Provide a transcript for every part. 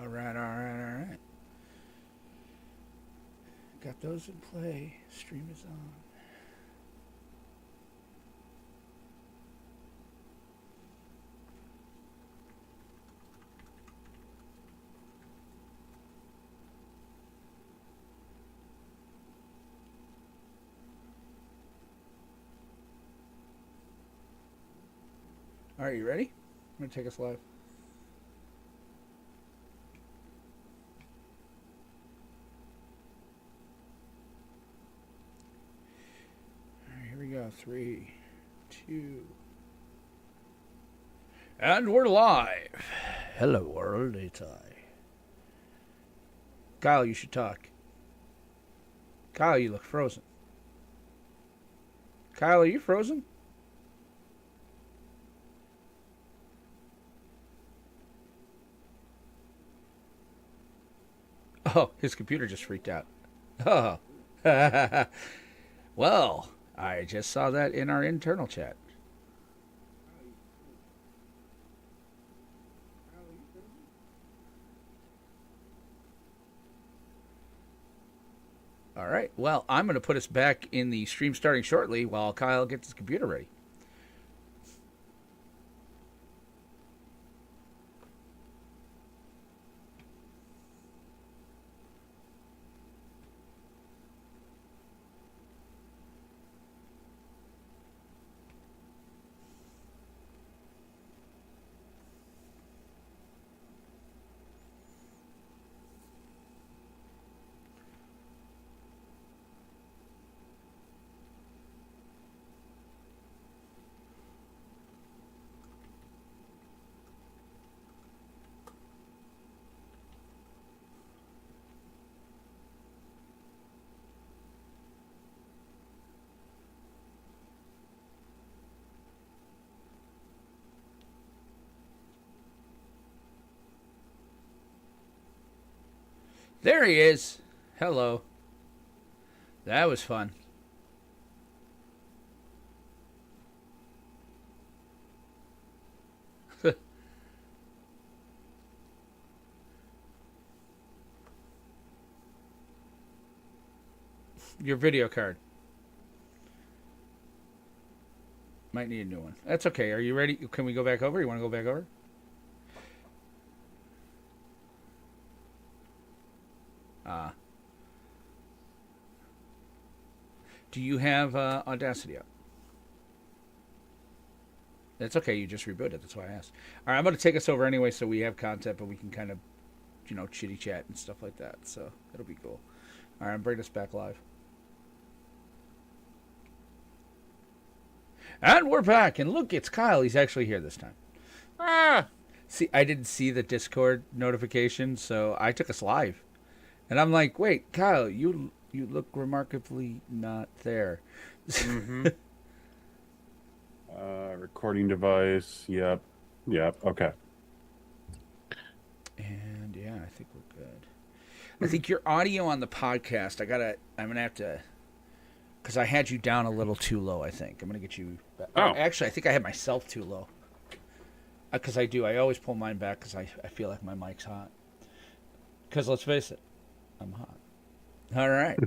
All right, all right, all right. Got those in play. Stream is on. All right, you ready? I'm going to take us live. All right, here we go. 3, 2. And we're live. Hello, world. It's I. Kyle, you should talk. Kyle, you look frozen. Kyle, are you frozen? Oh, his computer just freaked out. Oh. Well, I just saw that in our internal chat. All right. Well, I'm going to put us back in the stream starting shortly while Kyle gets his computer ready. There he is. Hello. That was fun. Your video card. Might need a new one. That's okay. Are you ready? Can we go back over? You want to go back over? Do you have Audacity up? That's okay. You just rebooted. That's why I asked. All right, I'm going to take us over anyway, so we have content, but we can kind of, chitty chat and stuff like that. So it'll be cool. All right, I'm bringing us back live. And we're back. And look, it's Kyle. He's actually here this time. See, I didn't see the Discord notification, so I took us live. And I'm like, wait, Kyle, you look remarkably not there. Mm-hmm. Recording device. Yep. Okay. And yeah, I think we're good. I think your audio on the podcast, I'm gonna have to, because I had you down a little too low. I think I'm gonna get you. Oh. Actually, I think I had myself too low. Because I always pull mine back because I feel like my mic's hot. Because let's face it, I'm hot. All right.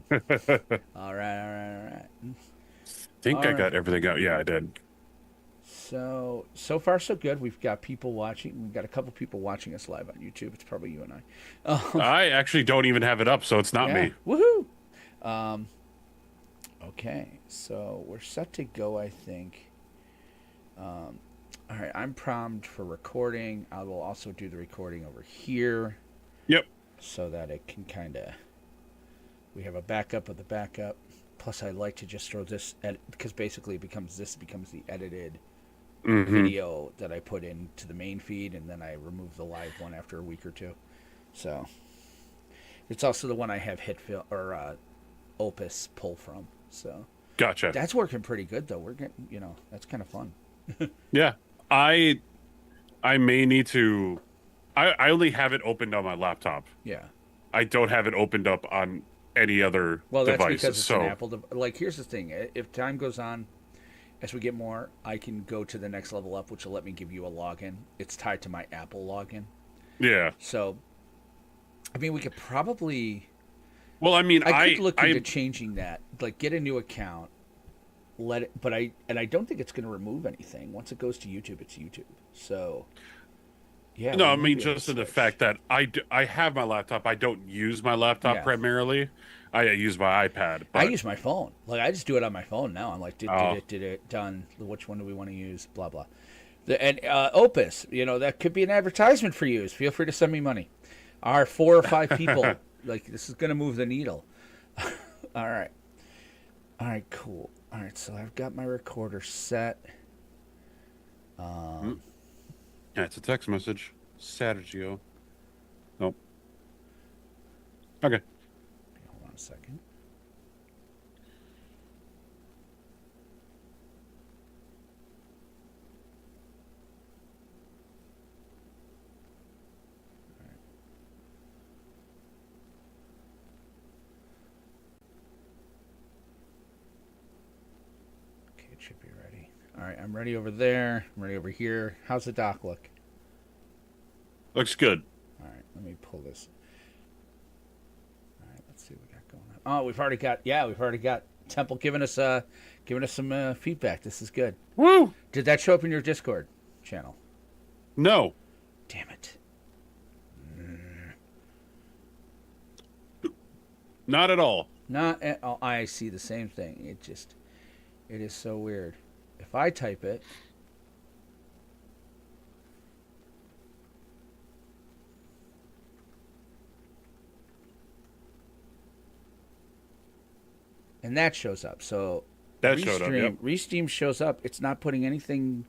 all right. I got everything out. Yeah, I did. So far so good. We've got people watching. We've got a couple people watching us live on YouTube. It's probably you and I. I actually don't even have it up, so it's not me. Woohoo! Okay, so we're set to go, I think. All right, I'm prompt for recording. I will also do the recording over here. Yep. So that it can kind of... We have a backup of the backup. Plus, I like to just throw this... because basically this becomes the edited video that I put into the main feed, and then I remove the live one after a week or two. So... It's also the one I have Opus pull from. So... Gotcha. That's working pretty good, though. We're getting... that's kind of fun. Yeah. I may need to... I only have it opened on my laptop. Yeah. I don't have it opened up on any other Well, that's devices. because it's an Apple. Like, here's the thing: if time goes on, as we get more, I can go to the next level up, which will let me give you a login. It's tied to my Apple login. Yeah. So, I mean, we could probably. Well, I mean, I could look into I changing that. Like, get a new account, let it. But I don't think it's going to remove anything. Once it goes to YouTube, it's YouTube. So yeah, no, we I may mean be able to just in the switch. fact that I have my laptop. I don't use my laptop Yeah. primarily. I use my iPad, I but use my phone. Like I just do it on my phone now. I'm like, oh, did it, done. Which one do we want to use? Blah blah. And Opus, that could be an advertisement for you. Feel free to send me money. Our 4 or 5 people, like this is gonna move the needle. All right, all right, cool. All right, so I've got my recorder set. mm, Um, yeah, it's a text message. Sergio. Nope. Okay. hold on a second. Okay, it should be ready. All right, I'm ready over there. I'm ready over here. How's the dock look? Looks good. All right, let me pull this. All right, let's see what we got going on. Oh, we've already got Temple giving us some feedback. This is good. Woo! Did that show up in your Discord channel? No, Damn it. not at all. Not at all. I see the same thing. It is so weird. If I type it, and that shows up. So That showed up. Yep. Restream shows up. It's not putting anything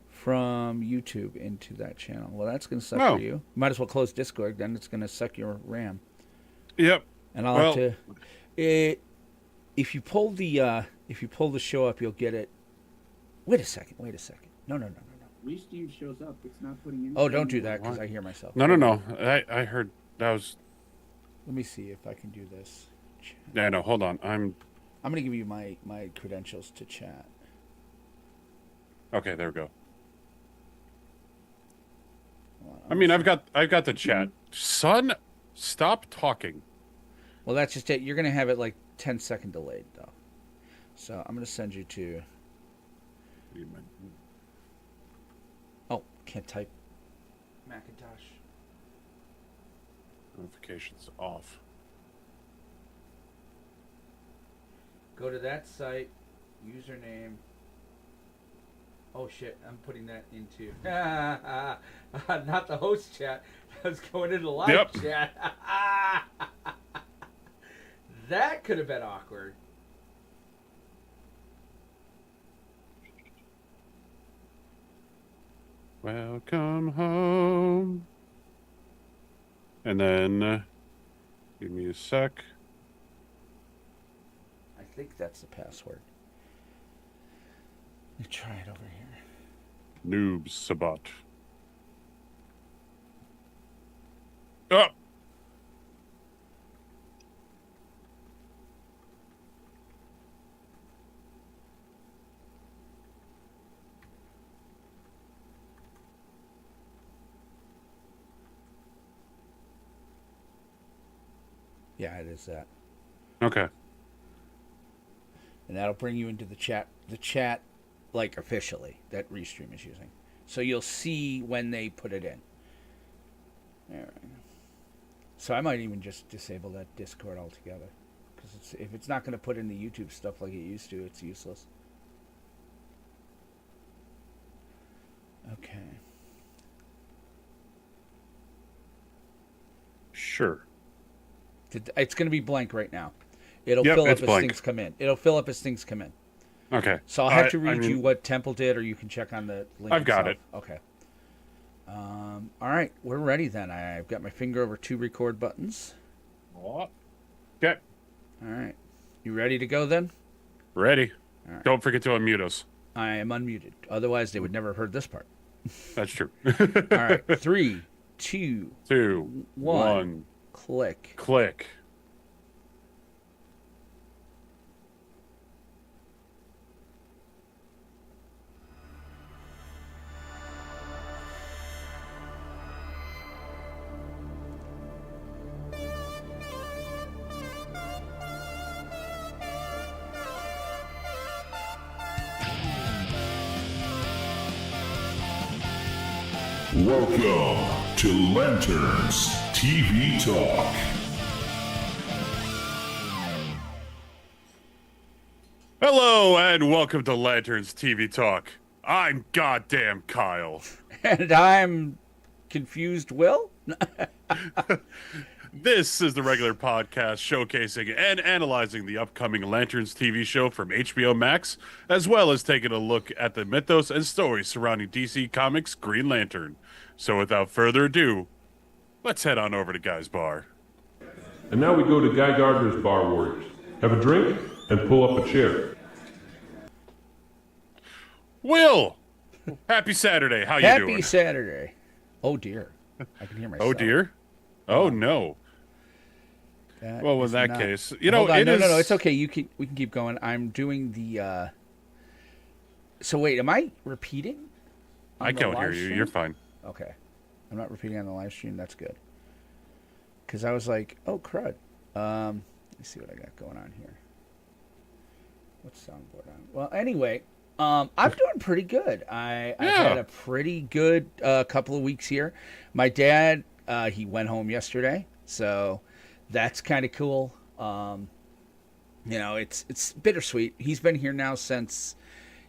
from YouTube into that channel. Well, that's going to suck for No. you. Might as well close Discord. Then it's going to suck your RAM. Yep. And I'll Well, have to. If you pull the show up, you'll get it. Wait a second. No. Restream shows up. It's not putting anything. Oh, don't do that because I hear myself. no. I heard that was. Let me see if I can do this. Yeah, no. Hold on. I'm going to give you my credentials to chat. okay. There we go. Hold on, I mean, I've got the chat. Son, stop talking. Well, that's just it. You're going to have it like 10-second delayed though. So I'm going to send you to. Oh, can't type. Macintosh. Notifications off. Go to that site. Username. Oh shit! I'm putting that into not the host chat. I was going into live Yep. chat. That could have been awkward. Welcome home. And then, give me a sec. I think that's the password. Let me try it over here. Noob Sabat. Oh! Yeah, it is that. Okay. And that'll bring you into the chat. The chat, like officially, that Restream is using. So you'll see when they put it in. All right. So I might even just disable that Discord altogether, because if it's not going to put in the YouTube stuff like it used to, it's useless. Okay. Sure. It's going to be blank right now. It'll Yep, fill up it's as blank. things come in. It'll fill up as things come in. Okay. So I'll have to read you what Temple did, or you can check on the link. I've got it. Okay. All right, we're ready then. I've got my finger over 2 record buttons. Okay. All right. You ready to go then? Ready. All right. Don't forget to unmute us. I am unmuted. Otherwise, they would never have heard this part. That's true. All right. 3, 2, 2, 1. Click. Click. Welcome to Lanterns TV Talk. Hello and welcome to Lanterns TV Talk. I'm goddamn Kyle. And I'm confused, Will? This is the regular podcast showcasing and analyzing the upcoming Lanterns TV show from HBO Max, as well as taking a look at the mythos and stories surrounding DC Comics' Green Lantern. So without further ado, let's head on over to Guy's Bar. And now we go to Guy Gardner's Bar Warriors. Have a drink and pull up a chair. Will! Happy Saturday. How you doing? Happy Saturday. Oh, dear. I can hear myself. Oh, dear? Oh, no. That Well, in is that not- case, Hold on. it No, is... no, it's okay. We can keep going. I'm doing the... So, wait, am I repeating? I on the can't hear live you. stream? You're fine. Okay. I'm not repeating on the live stream. That's good. Because I was like, oh, crud. Let me see what I got going on here. What's soundboard on? Well, anyway, I'm doing pretty good. I've had a pretty good couple of weeks here. My dad, he went home yesterday, so that's kind of cool. It's bittersweet. He's been here now since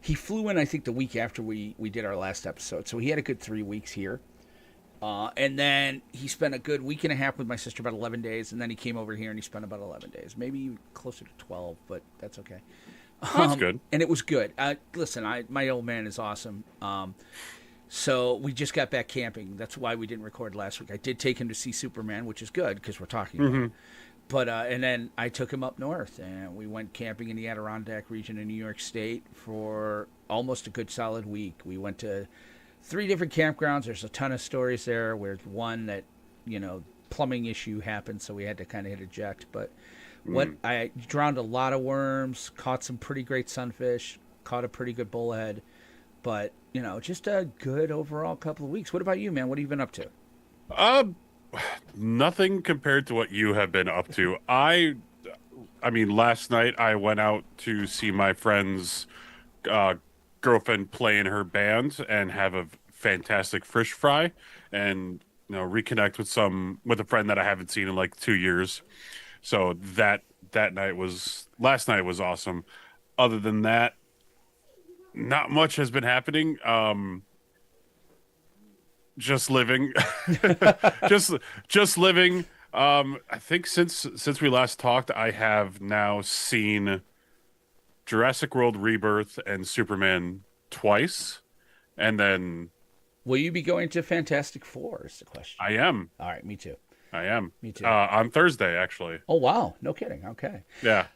he flew in, I think, the week after we did our last episode. So he had a good 3 weeks here. And then he spent a good week and a half with my sister, about 11 days. And then he came over here and he spent about 11 days, maybe closer to 12, but that's okay. That's good. And it was good. Listen, my old man is awesome. So we just got back camping. That's why we didn't record last week. I did take him to see Superman, which is good because we're talking about it. But and then I took him up north, and we went camping in the Adirondack region in New York State for almost a good solid week. We went to 3 different campgrounds. There's a ton of stories there. Where one that, plumbing issue happened, so we had to kind of hit eject. But I drowned a lot of worms, caught some pretty great sunfish, caught a pretty good bullhead. But, just a good overall couple of weeks. What about you, man? What have you been up to? Nothing compared to what you have been up to. I mean, last night I went out to see my friend's girlfriend play in her band and have a fantastic fish fry, and reconnect with a friend that I haven't seen in like 2 years. So last night was awesome. Other than that, not much has been happening. Just living. just living. I think since we last talked, I have now seen Jurassic World Rebirth and Superman twice. And then Will you be going to Fantastic Four is the question. I am. All right, me too. I am. Me too. On Thursday, actually. Oh, wow. No kidding. Okay. Yeah.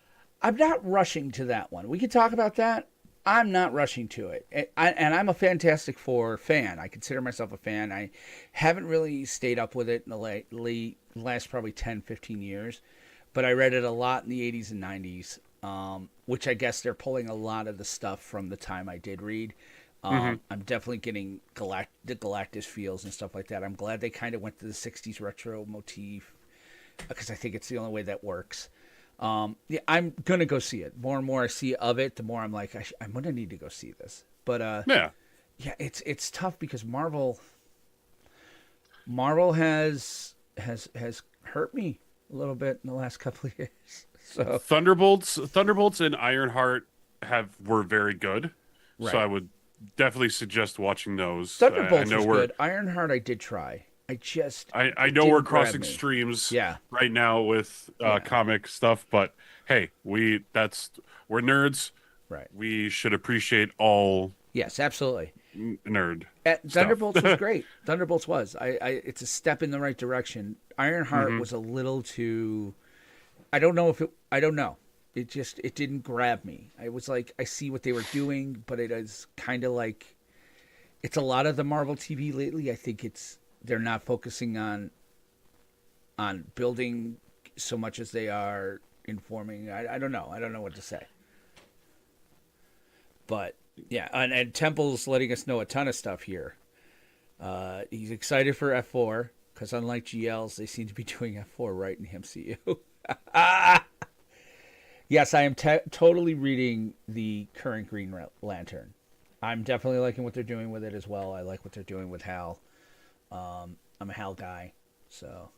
I'm not rushing to that one. We could talk about that. I'm not rushing to it. And I'm a Fantastic Four fan. I consider myself a fan. I haven't really stayed up with it in the last probably 10, 15 years. But I read it a lot in the 80s and 90s, which I guess they're pulling a lot of the stuff from the time I did read. I'm definitely getting the Galactus feels and stuff like that. I'm glad they kind of went to the 60s retro motif because I think it's the only way that works. Yeah, I'm going to go see it. More and more I see of it, the more I'm like, I'm going to need to go see this. But yeah, it's tough because Marvel has hurt me a little bit in the last couple of years. So Thunderbolts and Ironheart were very good. Right. So I would definitely suggest watching those. Thunderbolts was good. Ironheart I did try. I know we're crossing streams right now with comic stuff, but hey, we're nerds. Right. We should appreciate all. Yes, absolutely. Nerd. Thunderbolts was great. Thunderbolts was. It's a step in the right direction. Ironheart was a little too. I don't know. It didn't grab me. I was like, I see what they were doing, but it is kind of like, it's a lot of the Marvel TV lately. I think they're not focusing on building so much as they are informing. I don't know. I don't know what to say. But yeah, and Temple's letting us know a ton of stuff here. He's excited for F4 because unlike GLs, they seem to be doing F4 right in the MCU. Yes, I am totally reading the current Green Lantern. I'm definitely liking what they're doing with it as well. I like what they're doing with Hal. I'm a Hal guy, so.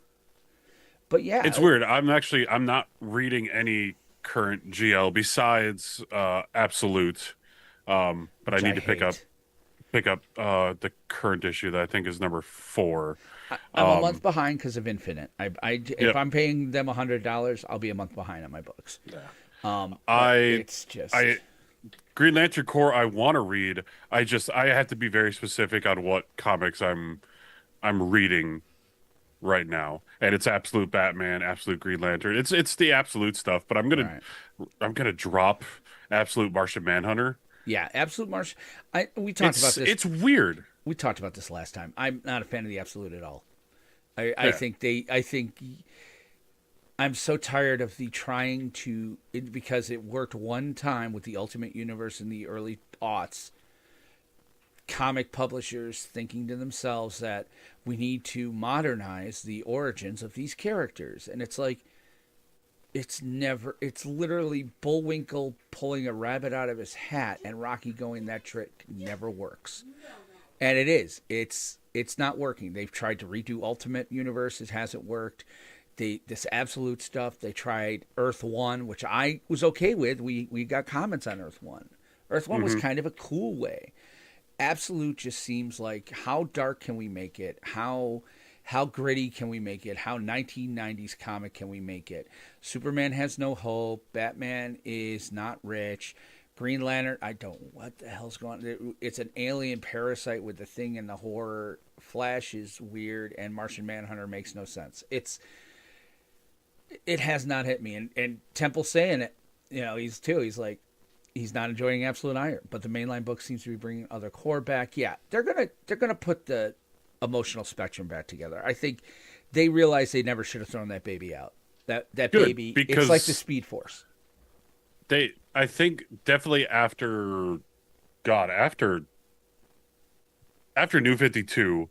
But yeah, It's weird. I'm not reading any current GL besides Absolute. But I which I need to hate. pick up the current issue that I think is number 4. I'm a month behind because of Infinite. If Yep. I'm paying them $100, I'll be a month behind on my books. But I it's just I Green Lantern Corps I want to read. I have to be very specific on what comics I'm reading right now. And it's Absolute Batman, Absolute Green Lantern. It's the Absolute stuff, but right. I'm gonna drop Absolute Martian Manhunter. Yeah, Absolute Marsh. We talked about this. It's weird. We talked about this last time. I'm not a fan of the Absolute at all. I Yeah. think I think I'm so tired of the trying to because it worked one time with the Ultimate Universe in the early aughts. Comic publishers thinking to themselves that we need to modernize the origins of these characters, and it's like it's literally Bullwinkle pulling a rabbit out of his hat and Rocky going that trick never works. And it's not working. They've tried to redo Ultimate Universe, it hasn't worked. This Absolute stuff, they tried Earth 1, which I was okay with. We got comments on Earth 1. Earth 1 was kind of a cool way. Absolute just seems like how dark can we make it? How gritty can we make it? How 1990s comic can we make it? Superman has no hope. Batman is not rich. Green Lantern, I don't. What the hell's going on? It's an alien parasite with the Thing and the horror. Flash is weird, and Martian Manhunter makes no sense. It has not hit me. And Temple's saying it. He's like, he's not enjoying Absolute Iron, but the mainline book seems to be bringing other core back. Yeah, they're gonna put the emotional spectrum back together. I think they realize they never should have thrown that baby out. That Good, baby, it's because like the Speed Force. I think definitely after New 52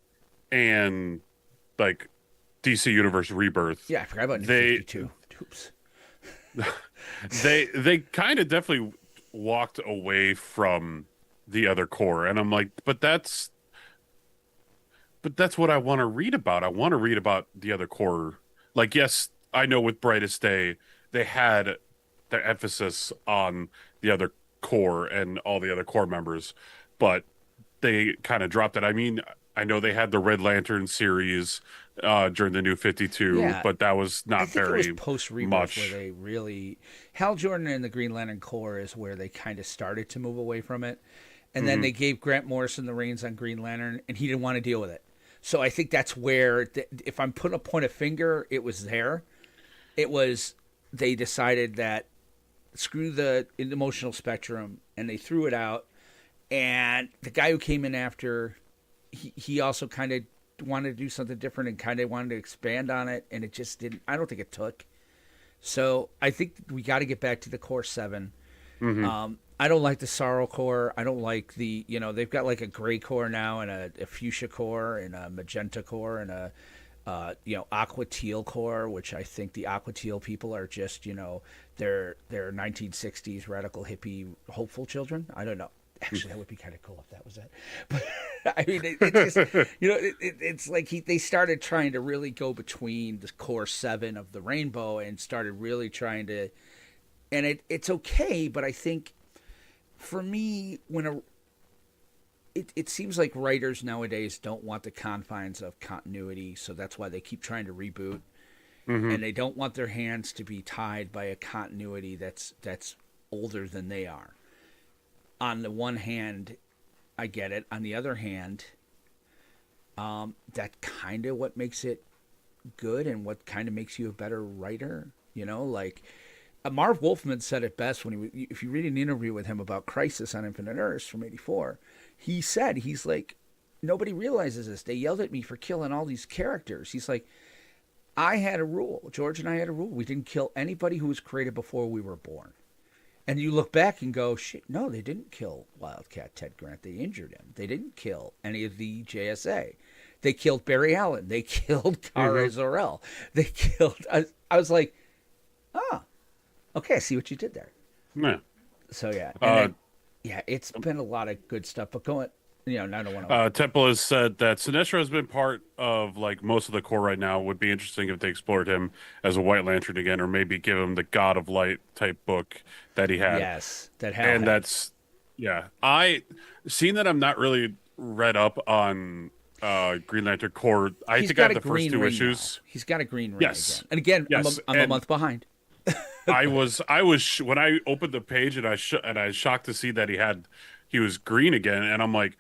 and like DC Universe Rebirth. Yeah, I forgot about New 52. Oops. They kind of definitely walked away from the other core, and I'm like, but that's what I want to read about. I want to read about the other core. Like, yes, I know with Brightest Day they had their emphasis on the other core and all the other core members, but they kind of dropped it. I mean, I know they had the Red Lantern series during the New 52, Yeah, but that was not I think very it was post Rebirth much. where they really Hal Jordan and the Green Lantern Corps is where they kind of started to move away from it, and then they gave Grant Morrison the reins on Green Lantern, and he didn't want to deal with it. So I think that's where, if I'm putting a point of finger, it was there. It was they decided that screw the emotional spectrum, and they threw it out. And the guy who came in after, he also kind of wanted to do something different and kind of wanted to expand on it, and it just didn't. I don't think it took. So I think we got to get back to the core 7. I don't like the Sorrow Core. I don't like they've got like a gray core now and a fuchsia core and a magenta core and a aqua teal core, which I think the aqua teal people are just they're 1960s radical hippie hopeful children. I don't know. Actually, that would be kind of cool if that was it. But I mean, it just it's like they started trying to really go between the core 7 of the rainbow and started really trying to, and it's okay, but I think for me it seems like writers nowadays don't want the confines of continuity, so that's why they keep trying to reboot, and they don't want their hands to be tied by a continuity that's older than they are. On the one hand, I get it. On the other hand, that kind of what makes it good and what kind of makes you a better writer. Like Marv Wolfman said it best when if you read an interview with him about Crisis on Infinite Earths from '84, he's like, nobody realizes this. They yelled at me for killing all these characters. He's like, I had a rule. George and I had a rule. We didn't kill anybody who was created before we were born. And you look back and go, shit, no, they didn't kill Wildcat Ted Grant. They injured him. They didn't kill any of the JSA. They killed Barry Allen. They killed Kara Zor-El. They killed... I was like, okay, I see what you did there. Yeah. So, yeah. It's been a lot of good stuff. But I don't want to. Temple has said that Sinestro has been part of like most of the core right now. Would be interesting if they explored him as a White Lantern again, or maybe give him the God of Light type book that he had. Yes, that Hal And had. that's yeah. Seeing that I'm not really read up on Green Lantern core. I He's think I got have a the first green two ring issues. now. He's got a green ring Yes. again. And again, Yes. I'm a And month behind. I was when I opened the page and I was shocked to see that he was green again, and I'm like,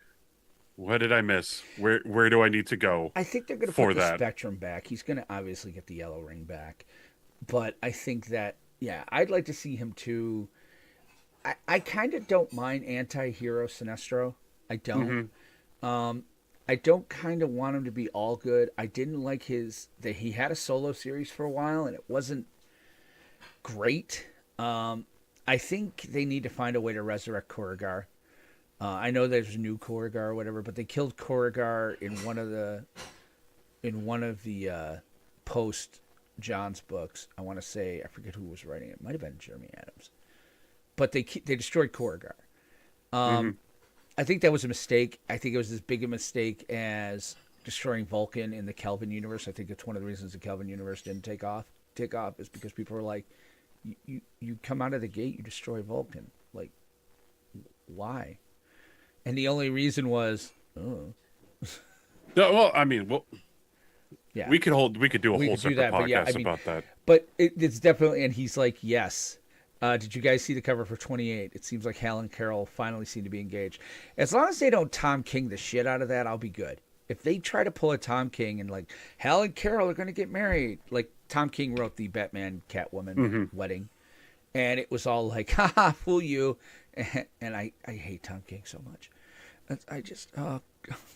what did I miss? Where do I need to go I think they're going to for put the that? Spectrum back. He's going to obviously get the yellow ring back. But I think that, yeah, I'd like to see him too. I kind of don't mind anti-hero Sinestro. I don't. I don't kind of want him to be all good. I didn't like that he had a solo series for a while and it wasn't great. I think they need to find a way to resurrect Korrigar. I know there's a new Korrigar or whatever, but they killed Korrigar in one of the post John's books. I want to say, I forget who was writing it. It might have been Jeremy Adams, but they destroyed Korrigar. I think that was a mistake. I think it was as big a mistake as destroying Vulcan in the Kelvin universe. I think it's one of the reasons the Kelvin universe didn't take off is because people were like, you come out of the gate, you destroy Vulcan. Like, why? And the only reason was, No, well, I mean, yeah, we could do a whole could do separate that, but podcast yeah, I mean, about that. But it's definitely, and he's like, yes. Did you guys see the cover for 28? It seems like Hal and Carol finally seem to be engaged. As long as they don't Tom King the shit out of that, I'll be good. If they try to pull a Tom King and like Hal and Carol are going to get married, like Tom King wrote the Batman Catwoman wedding, and it was all like, haha, fool you. And I hate Tom King so much. I just, oh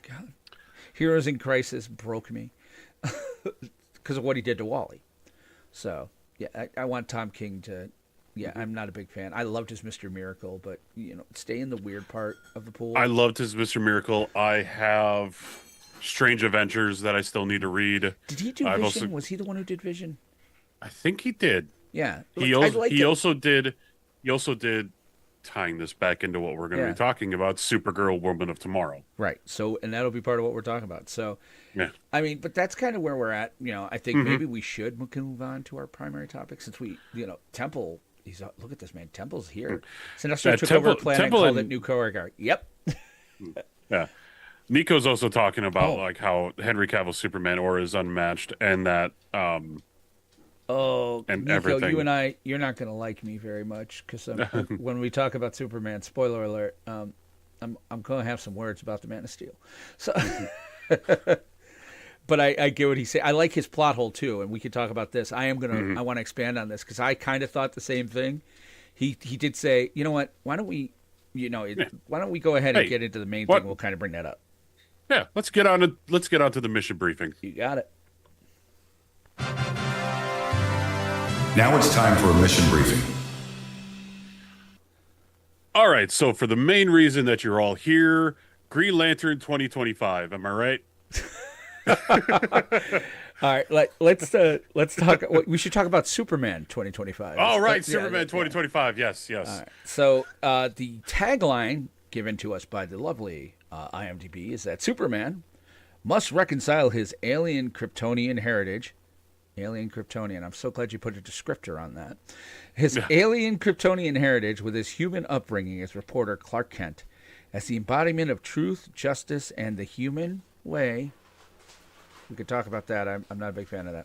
God. Heroes in Crisis broke me because of what he did to Wally. So, yeah, I want Tom King to, yeah, I'm not a big fan. I loved his Mr. Miracle, but, stay in the weird part of the pool. I loved his Mr. Miracle. I have Strange Adventures that I still need to read. Did he do Vision? Was he the one who did Vision? I think he did. Yeah. He also did tying this back into what we're going to be talking about, Supergirl, Woman of Tomorrow. Right. So, and that'll be part of what we're talking about. So, yeah. I mean, but that's kind of where we're at. I think maybe we should move on to our primary topic since we, Temple, look at this, man. Temple's here. Sinestro took over a planet and called it New Korrigar. Yep. Yeah. Nico's also talking about like how Henry Cavill's Superman aura is unmatched and that and Nico, everything. you and I, you're not going to like me very much because when we talk about Superman, spoiler alert, I'm going to have some words about the Man of Steel. So, but I get what he's saying. I like his plot hole too, and we could talk about this. I want to expand on this because I kind of thought the same thing. He did say, you know what? Why don't we, why don't we go ahead and get into the main thing? We'll kind of bring that up. Yeah, let's get on to the mission briefing. You got it. Now it's time for a mission briefing. All right, so for the main reason that you're all here, Green Lantern 2025. Am I right? All right, let's talk. We should talk about Superman 2025. All right, Superman 2025. Yes. All right. So the tagline given to us by the lovely IMDb is that Superman must reconcile his alien Kryptonian heritage. Alien Kryptonian. I'm so glad you put a descriptor on that. His alien Kryptonian heritage with his human upbringing as reporter Clark Kent, as the embodiment of truth, justice, and the human way. We could talk about that. I'm not a big fan of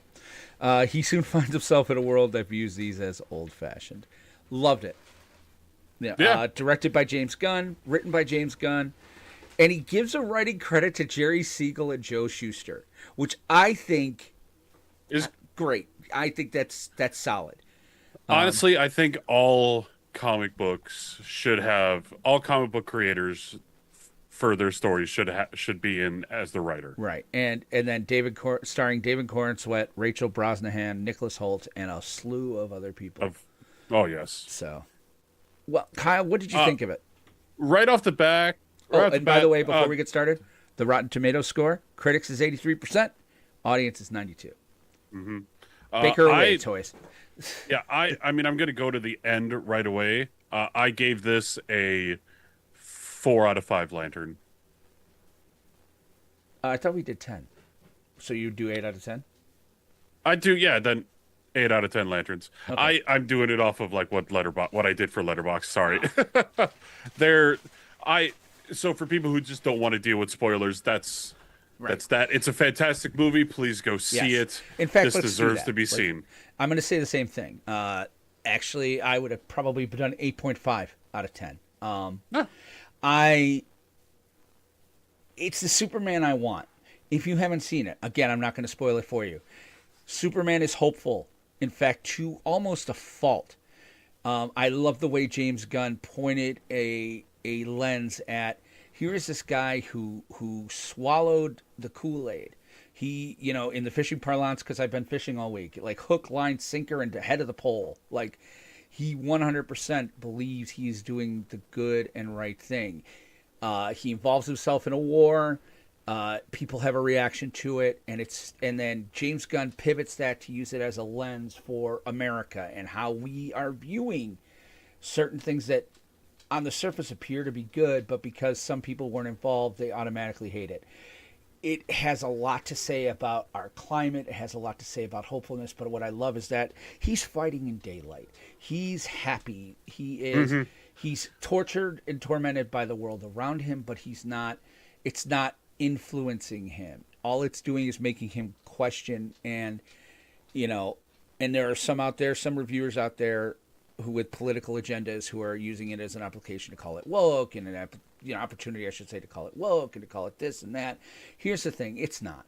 that. He soon finds himself in a world that views these as old-fashioned. Loved it. Yeah. Directed by James Gunn, written by James Gunn, and he gives a writing credit to Jerry Siegel and Joe Shuster, which I think is great. I think that's solid. Honestly, I think all comic book creators for their stories should be in as the writer. Right. And then starring David Corenswet, Rachel Brosnahan, Nicholas Hoult, and a slew of other people. Oh, yes. So, well, Kyle, what did you think of it? Right off the back. By the way, before we get started, the Rotten Tomatoes score, critics is 83%, audience is 92%. Mm-hmm. Baker away, toys. Yeah, I mean, I'm going to go to the end right away. I gave this a 4 out of 5 Lantern. I thought we did 10. So you do 8 out of 10? I do, yeah. Then 8 out of 10 lanterns. Okay. I'm doing it off of like what I did for Letterbox. Sorry, there. I so for people who just don't want to deal with spoilers, that's that. It's a fantastic movie. Please go see Yes. it. In fact, this let's do deserves that. to be seen. I'm going to say the same thing. Actually, I would have probably done 8.5 out of 10. It's the Superman I want. If you haven't seen it, again, I'm not going to spoil it for you. Superman is hopeful. In fact, to almost a fault. I love the way James Gunn pointed a lens at, here is this guy who swallowed the Kool-Aid. He, in the fishing parlance, because I've been fishing all week, like hook, line, sinker, and the head of the pole. Like, he 100% believes he's doing the good and right thing. He involves himself in a war. People have a reaction to it, and then James Gunn pivots that to use it as a lens for America and how we are viewing certain things that on the surface appear to be good, but because some people weren't involved, they automatically hate it. It has a lot to say about our climate. It has a lot to say about hopefulness. But what I love is that he's fighting in daylight. He's happy. He is. He's tortured and tormented by the world around him, but he's not. It's not influencing him. All it's doing is making him question. And and there are some reviewers out there who with political agendas who are using it as an application to call it woke and an opportunity, I should say, to call it woke and to call it this and that. Here's the thing. It's not.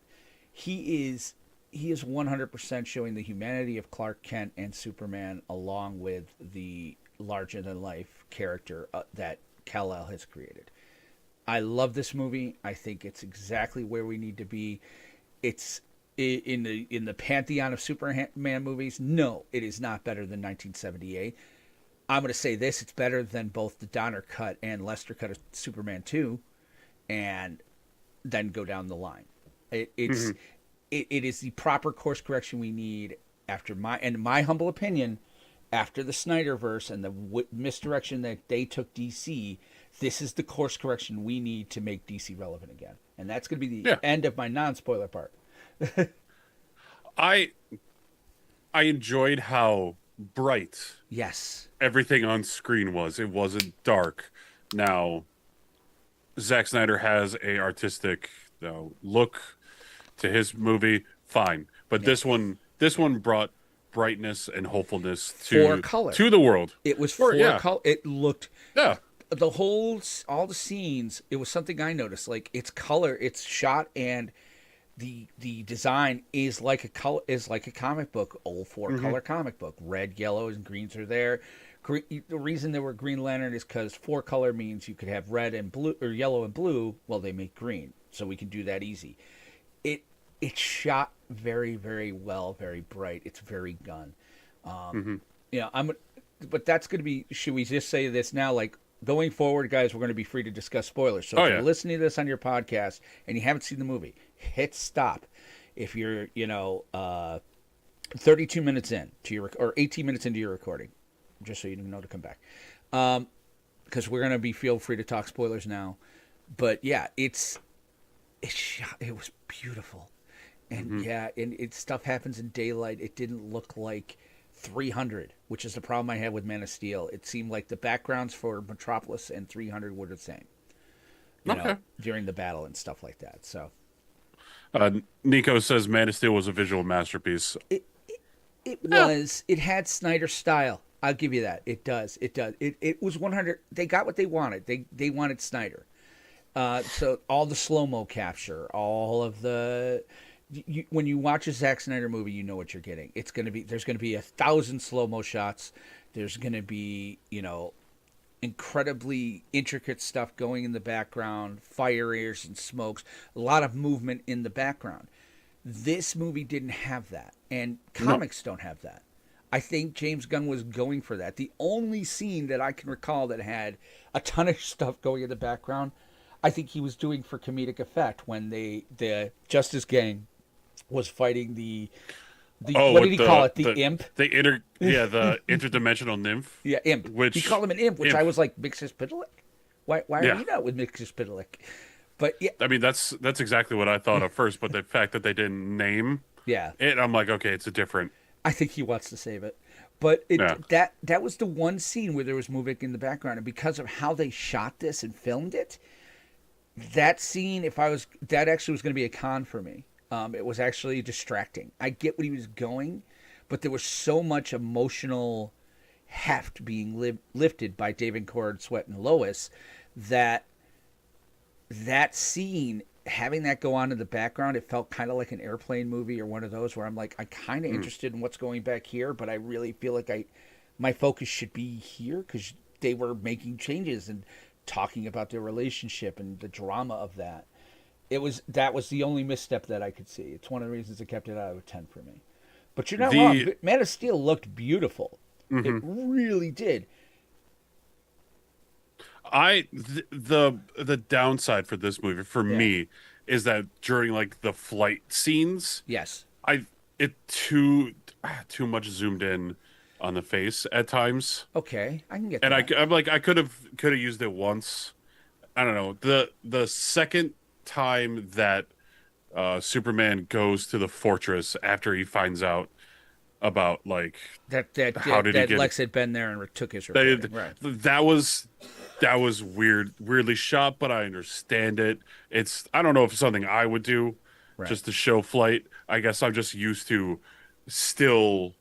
He is 100% showing the humanity of Clark Kent and Superman along with the larger-than-life character that Kal-El has created. I love this movie. I think it's exactly where we need to be. It's in the pantheon of Superman movies. No, it is not better than 1978. I'm going to say this: it's better than both the Donner cut and Lester cut of Superman 2, and then go down the line. It is the proper course correction we need after my humble opinion, after the Snyderverse and the misdirection that they took DC. This is the course correction we need to make DC relevant again, and that's going to be the end of my non-spoiler part. I enjoyed how bright everything on screen was. It wasn't dark. Now, Zack Snyder has a artistic look to his movie, fine, but this one brought brightness and hopefulness to the world. It was for color. It looked all the scenes. It was something I noticed. Like, it's color, it's shot, and the design is like a comic book, old 4-color comic book. Red, yellow, and greens are there. The reason there were Green Lantern is because 4-color means you could have red and blue, or yellow and blue. Well, they make green, so we can do that easy. It's shot very, very well, very bright. It's very Gunn. But that's going to be. Should we just say this now? Like, going forward, guys, we're going to be free to discuss spoilers. So if you're listening to this on your podcast and you haven't seen the movie, hit stop. If you're 32 minutes in to your or 18 minutes into your recording, just so you know to come back, because we're going to feel free to talk spoilers now. But yeah, it was beautiful, and stuff happens in daylight. It didn't look like 300, which is the problem I had with Man of Steel. It seemed like the backgrounds for Metropolis and 300 were the same, during the battle and stuff like that. So, Nico says Man of Steel was a visual masterpiece. It was. It had Snyder style. I'll give you that. It does. It was 100. They got what they wanted. They wanted Snyder. So all the slow-mo capture, all of the. When you watch a Zack Snyder movie, you know what you're getting. There's going to be 1,000 slow-mo shots. There's going to be, incredibly intricate stuff going in the background, fires and smokes, a lot of movement in the background. This movie didn't have that, and comics don't have that. I think James Gunn was going for that. The only scene that I can recall that had a ton of stuff going in the background, I think he was doing for comedic effect when the Justice Gang was fighting the what did he call it? The imp? The interdimensional nymph. Yeah, imp. He called him an imp, which I was like, Mixus Pitalik? Why are you not with Mixus Pitalik? But yeah, I mean, that's exactly what I thought at first, but the fact that they didn't name yeah, it, I'm like, okay, it's a different. I think he wants to save it. But Yeah. that was the one scene where there was movement in the background, and because of how they shot this and filmed it, that scene, if I was that actually was going to be a con for me. It was actually distracting. I get what he was going, but there was so much emotional heft being lifted by David Cord, Sweat, and Lois that that scene, having that go on in the background, it felt kind of like an airplane movie or one of those where I'm like, I'm kind of interested in what's going back here, but I really feel like my focus should be here because they were making changes and talking about their relationship and the drama of that. That was the only misstep that I could see. It's one of the reasons it kept it out of 10 for me. But you're not wrong. The Man of Steel looked beautiful. It really did. The downside for this movie for Yeah. me is that during like the flight scenes, Yes. it too much zoomed in on the face at times, Okay, I can get and that. I'm like I could have used it once. I don't know, the second time that Superman goes to the fortress after he finds out about like how did he that get Lex had been there and took his that, recording. Right. that was weirdly shot, but I understand it. I don't know if it's something I would do Right. just to show flight. I guess I'm just used to still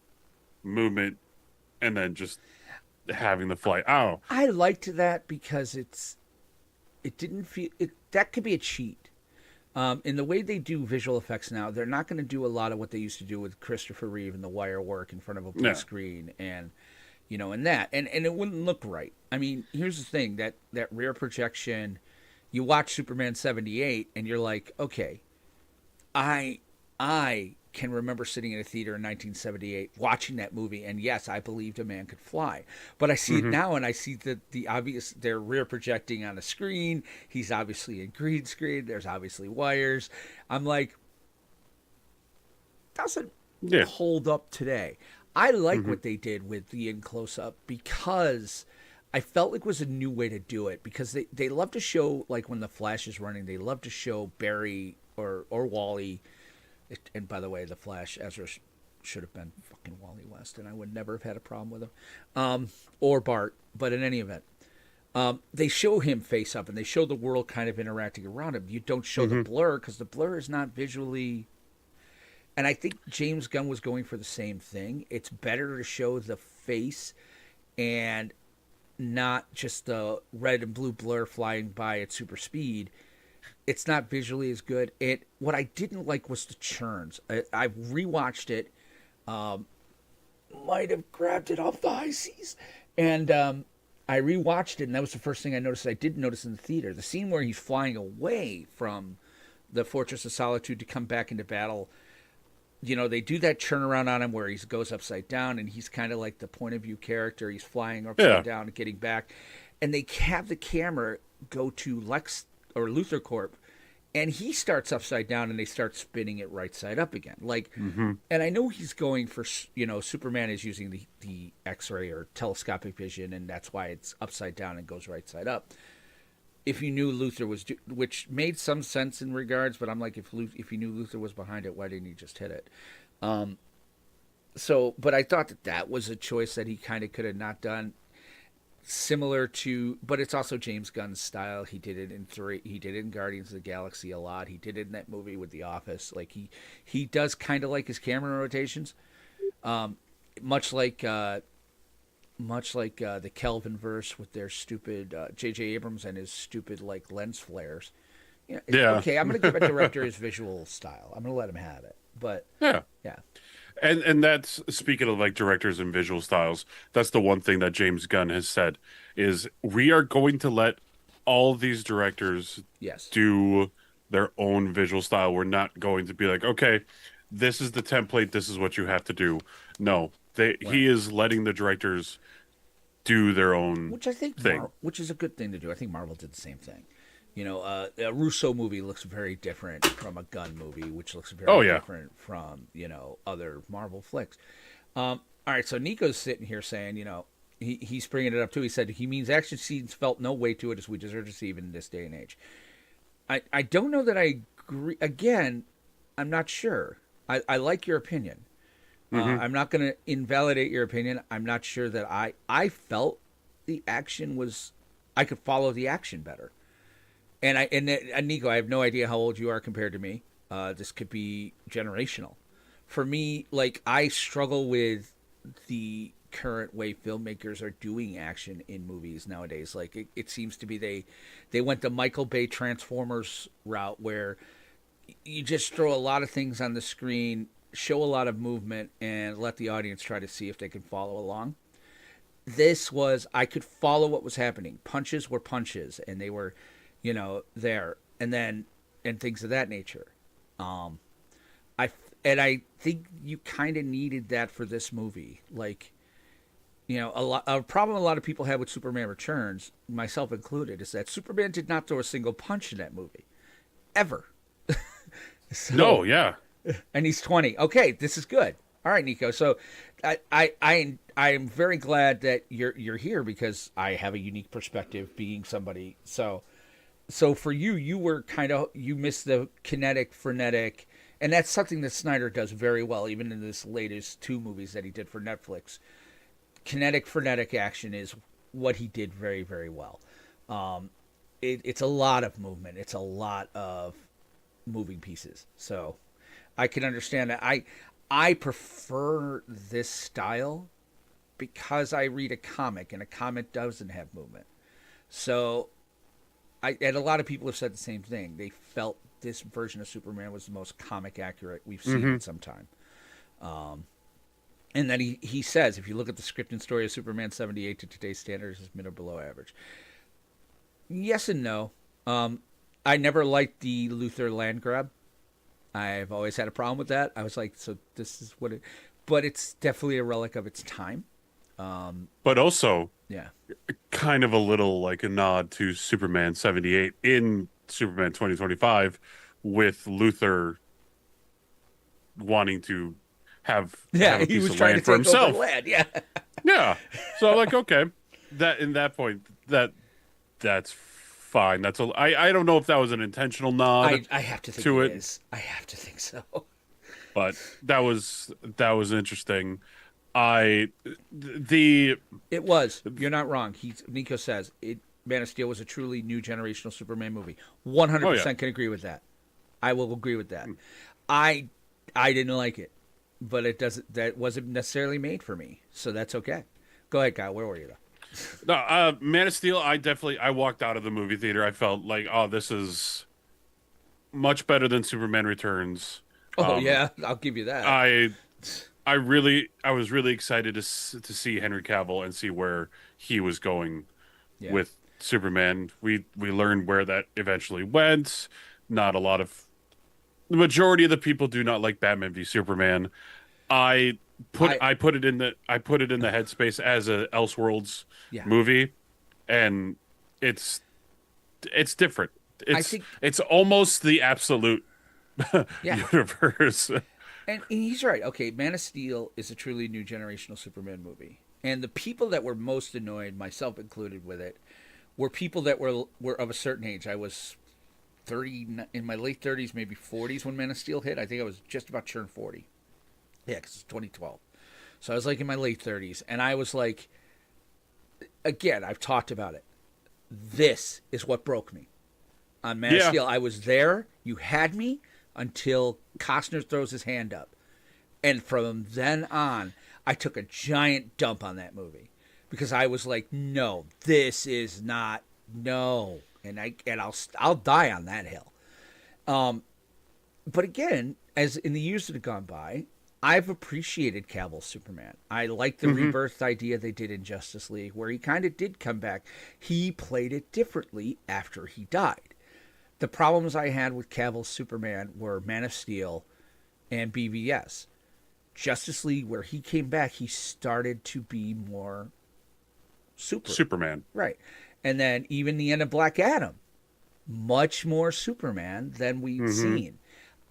movement and then just having the flight. Oh, I liked that because it didn't feel that could be a cheat. In the way they do visual effects now, they're not going to do a lot of what they used to do with Christopher Reeve and the wire work in front of a blue No. screen and and that and it wouldn't look right. I mean, here's the thing that rear projection. You watch Superman 78 and you're like, okay, I can remember sitting in a theater in 1978 watching that movie, and yes, I believed a man could fly. But I see it now, and I see the obvious. They're rear projecting on a screen. He's obviously in green screen. There's obviously wires. I'm like, doesn't yeah. hold up today. I like what they did with the in close up because I felt like it was a new way to do it because they love to show, like when the Flash is running, they love to show Barry or Wally. And by the way, the Flash, Ezra should have been fucking Wally West, and I would never have had a problem with him. Or Bart. But in any event, they show him face up, and they show the world kind of interacting around him. You don't show the blur, because the blur is not visually... And I think James Gunn was going for the same thing. It's better to show the face and not just the red and blue blur flying by at super speed. It's not visually as good. What I didn't like was the churns. I rewatched it. Might have grabbed it off the high seas. And I rewatched it, and that was the first thing I noticed. I didn't notice in the theater. The scene where he's flying away from the Fortress of Solitude to come back into battle. They do that turnaround on him where he goes upside down, and he's kind of like the point of view character. He's flying upside down and getting back. And they have the camera go to Lex or Luthor Corp, and he starts upside down, and they start spinning it right side up again. And I know he's going for, Superman is using the X-ray or telescopic vision, and that's why it's upside down and goes right side up. If you knew Luthor was, which made some sense in regards, but I'm like, if you knew Luthor was behind it, why didn't he just hit it? But I thought that was a choice that he kind of could have not done. Similar to, but it's also James Gunn's style. He did it he did it in Guardians of the Galaxy a lot. He did it in that movie with The Office. Like he does kind of like his camera rotations, much like the Kelvin verse with their stupid J.J. Abrams and his stupid like lens flares. Yeah. Okay, I'm gonna give a director his visual style. I'm gonna let him have it. But Yeah. yeah. And that's, speaking of like directors and visual styles, that's the one thing that James Gunn has said is we are going to let all these directors Yes. do their own visual style. We're not going to be like, okay, this is the template, this is what you have to do. No, he is letting the directors do their own Which I think thing. which is a good thing to do. I think Marvel did the same thing. A Russo movie looks very different from a Gunn movie, which looks very different from, other Marvel flicks. All right, so Nico's sitting here saying, he's bringing it up too. He said he means action scenes felt no weight to it as we deserve to see even in this day and age. I don't know that I agree. Again, I'm not sure. I like your opinion. I'm not going to invalidate your opinion. I'm not sure that I felt the action was, I could follow the action better. And Nico, I have no idea how old you are compared to me. This could be generational. For me, like, I struggle with the current way filmmakers are doing action in movies nowadays. Like, it seems to be they went the Michael Bay Transformers route, where you just throw a lot of things on the screen, show a lot of movement, and let the audience try to see if they can follow along. This was, I could follow what was happening. Punches were punches, and they were, there, and things of that nature. I think you kind of needed that for this movie. Like, a problem a lot of people have with Superman Returns, myself included, is that Superman did not throw a single punch in that movie, ever. So, No, yeah. and he's 20. Okay, this is good. All right, Nico. So, I am very glad that you're here, because I have a unique perspective, being somebody. So for you, you missed the kinetic, frenetic, and that's something that Snyder does very well, even in this latest 2 movies that he did for Netflix. Kinetic, frenetic action is what he did very, very well. It's a lot of movement. It's a lot of moving pieces. So I can understand that. I prefer this style because I read a comic, and a comic doesn't have movement. So and a lot of people have said the same thing. They felt this version of Superman was the most comic accurate we've seen in some time. And then he says, if you look at the script and story of Superman 78 to today's standards, it's mid or below average. Yes and no. I never liked the Luthor land grab. I've always had a problem with that. I was like, so this is what it... But it's definitely a relic of its time. But also, Yeah. kind of a little like a nod to Superman 78 in Superman 2025, with Luthor wanting to have a He piece was of trying land to for take himself. over land. Yeah. Yeah. So I'm like, okay, that in that point, that's fine. I don't know if that was an intentional nod I have to think to it it, is. I have to think so. but that was interesting. The It was. You're not wrong. Nico says Man of Steel was a truly new generational Superman movie. 100% can agree with that. I will agree with that. I didn't like it, but that wasn't necessarily made for me, so that's okay. Go ahead, Kyle. Where were you though? No, Man of Steel, I walked out of the movie theater. I felt like, oh, this is much better than Superman Returns. Oh yeah, I'll give you that. I was really excited to see Henry Cavill and see where he was going with Superman. We learned where that eventually went. Not a lot of The majority of the people do not like Batman v Superman. I put it in the headspace as a Elseworlds movie, and it's different. It's almost the absolute universe. And he's right. Okay, Man of Steel is a truly new generational Superman movie. And the people that were most annoyed, myself included with it, were people that were of a certain age. I was 30, in my late 30s, maybe 40s when Man of Steel hit. I think I was just about turned 40. Yeah, because it's 2012. So I was like in my late 30s. And I was like, again, I've talked about it. This is what broke me. On Man of Steel, I was there. You had me until Costner throws his hand up. And from then on, I took a giant dump on that movie. Because I was like, no, this is not, no. And I'll die on that hill. But again, as in the years that have gone by, I've appreciated Cavill's Superman. I like the rebirth idea they did in Justice League, where he kind of did come back. He played it differently after he died. The problems I had with Cavill's Superman were Man of Steel and BVS. Justice League, where he came back, he started to be more Superman. Right. And then even the end of Black Adam, much more Superman than we've seen.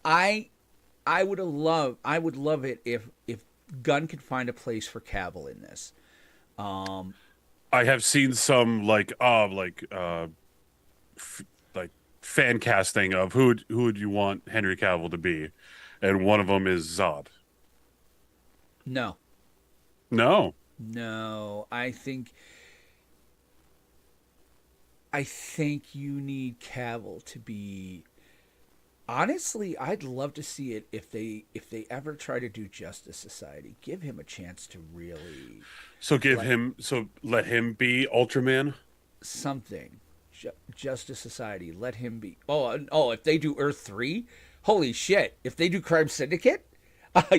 I would love it if Gunn could find a place for Cavill in this. I have seen some fan casting of who would you want Henry Cavill to be, and one of them is Zod. No, No, no. I think you need Cavill to be. Honestly, I'd love to see it if they ever try to do Justice Society. Give him a chance to really so like let him be Ultraman. something. Justice Society. Let him be. Oh. If they do Earth 3, holy shit! If they do Crime Syndicate,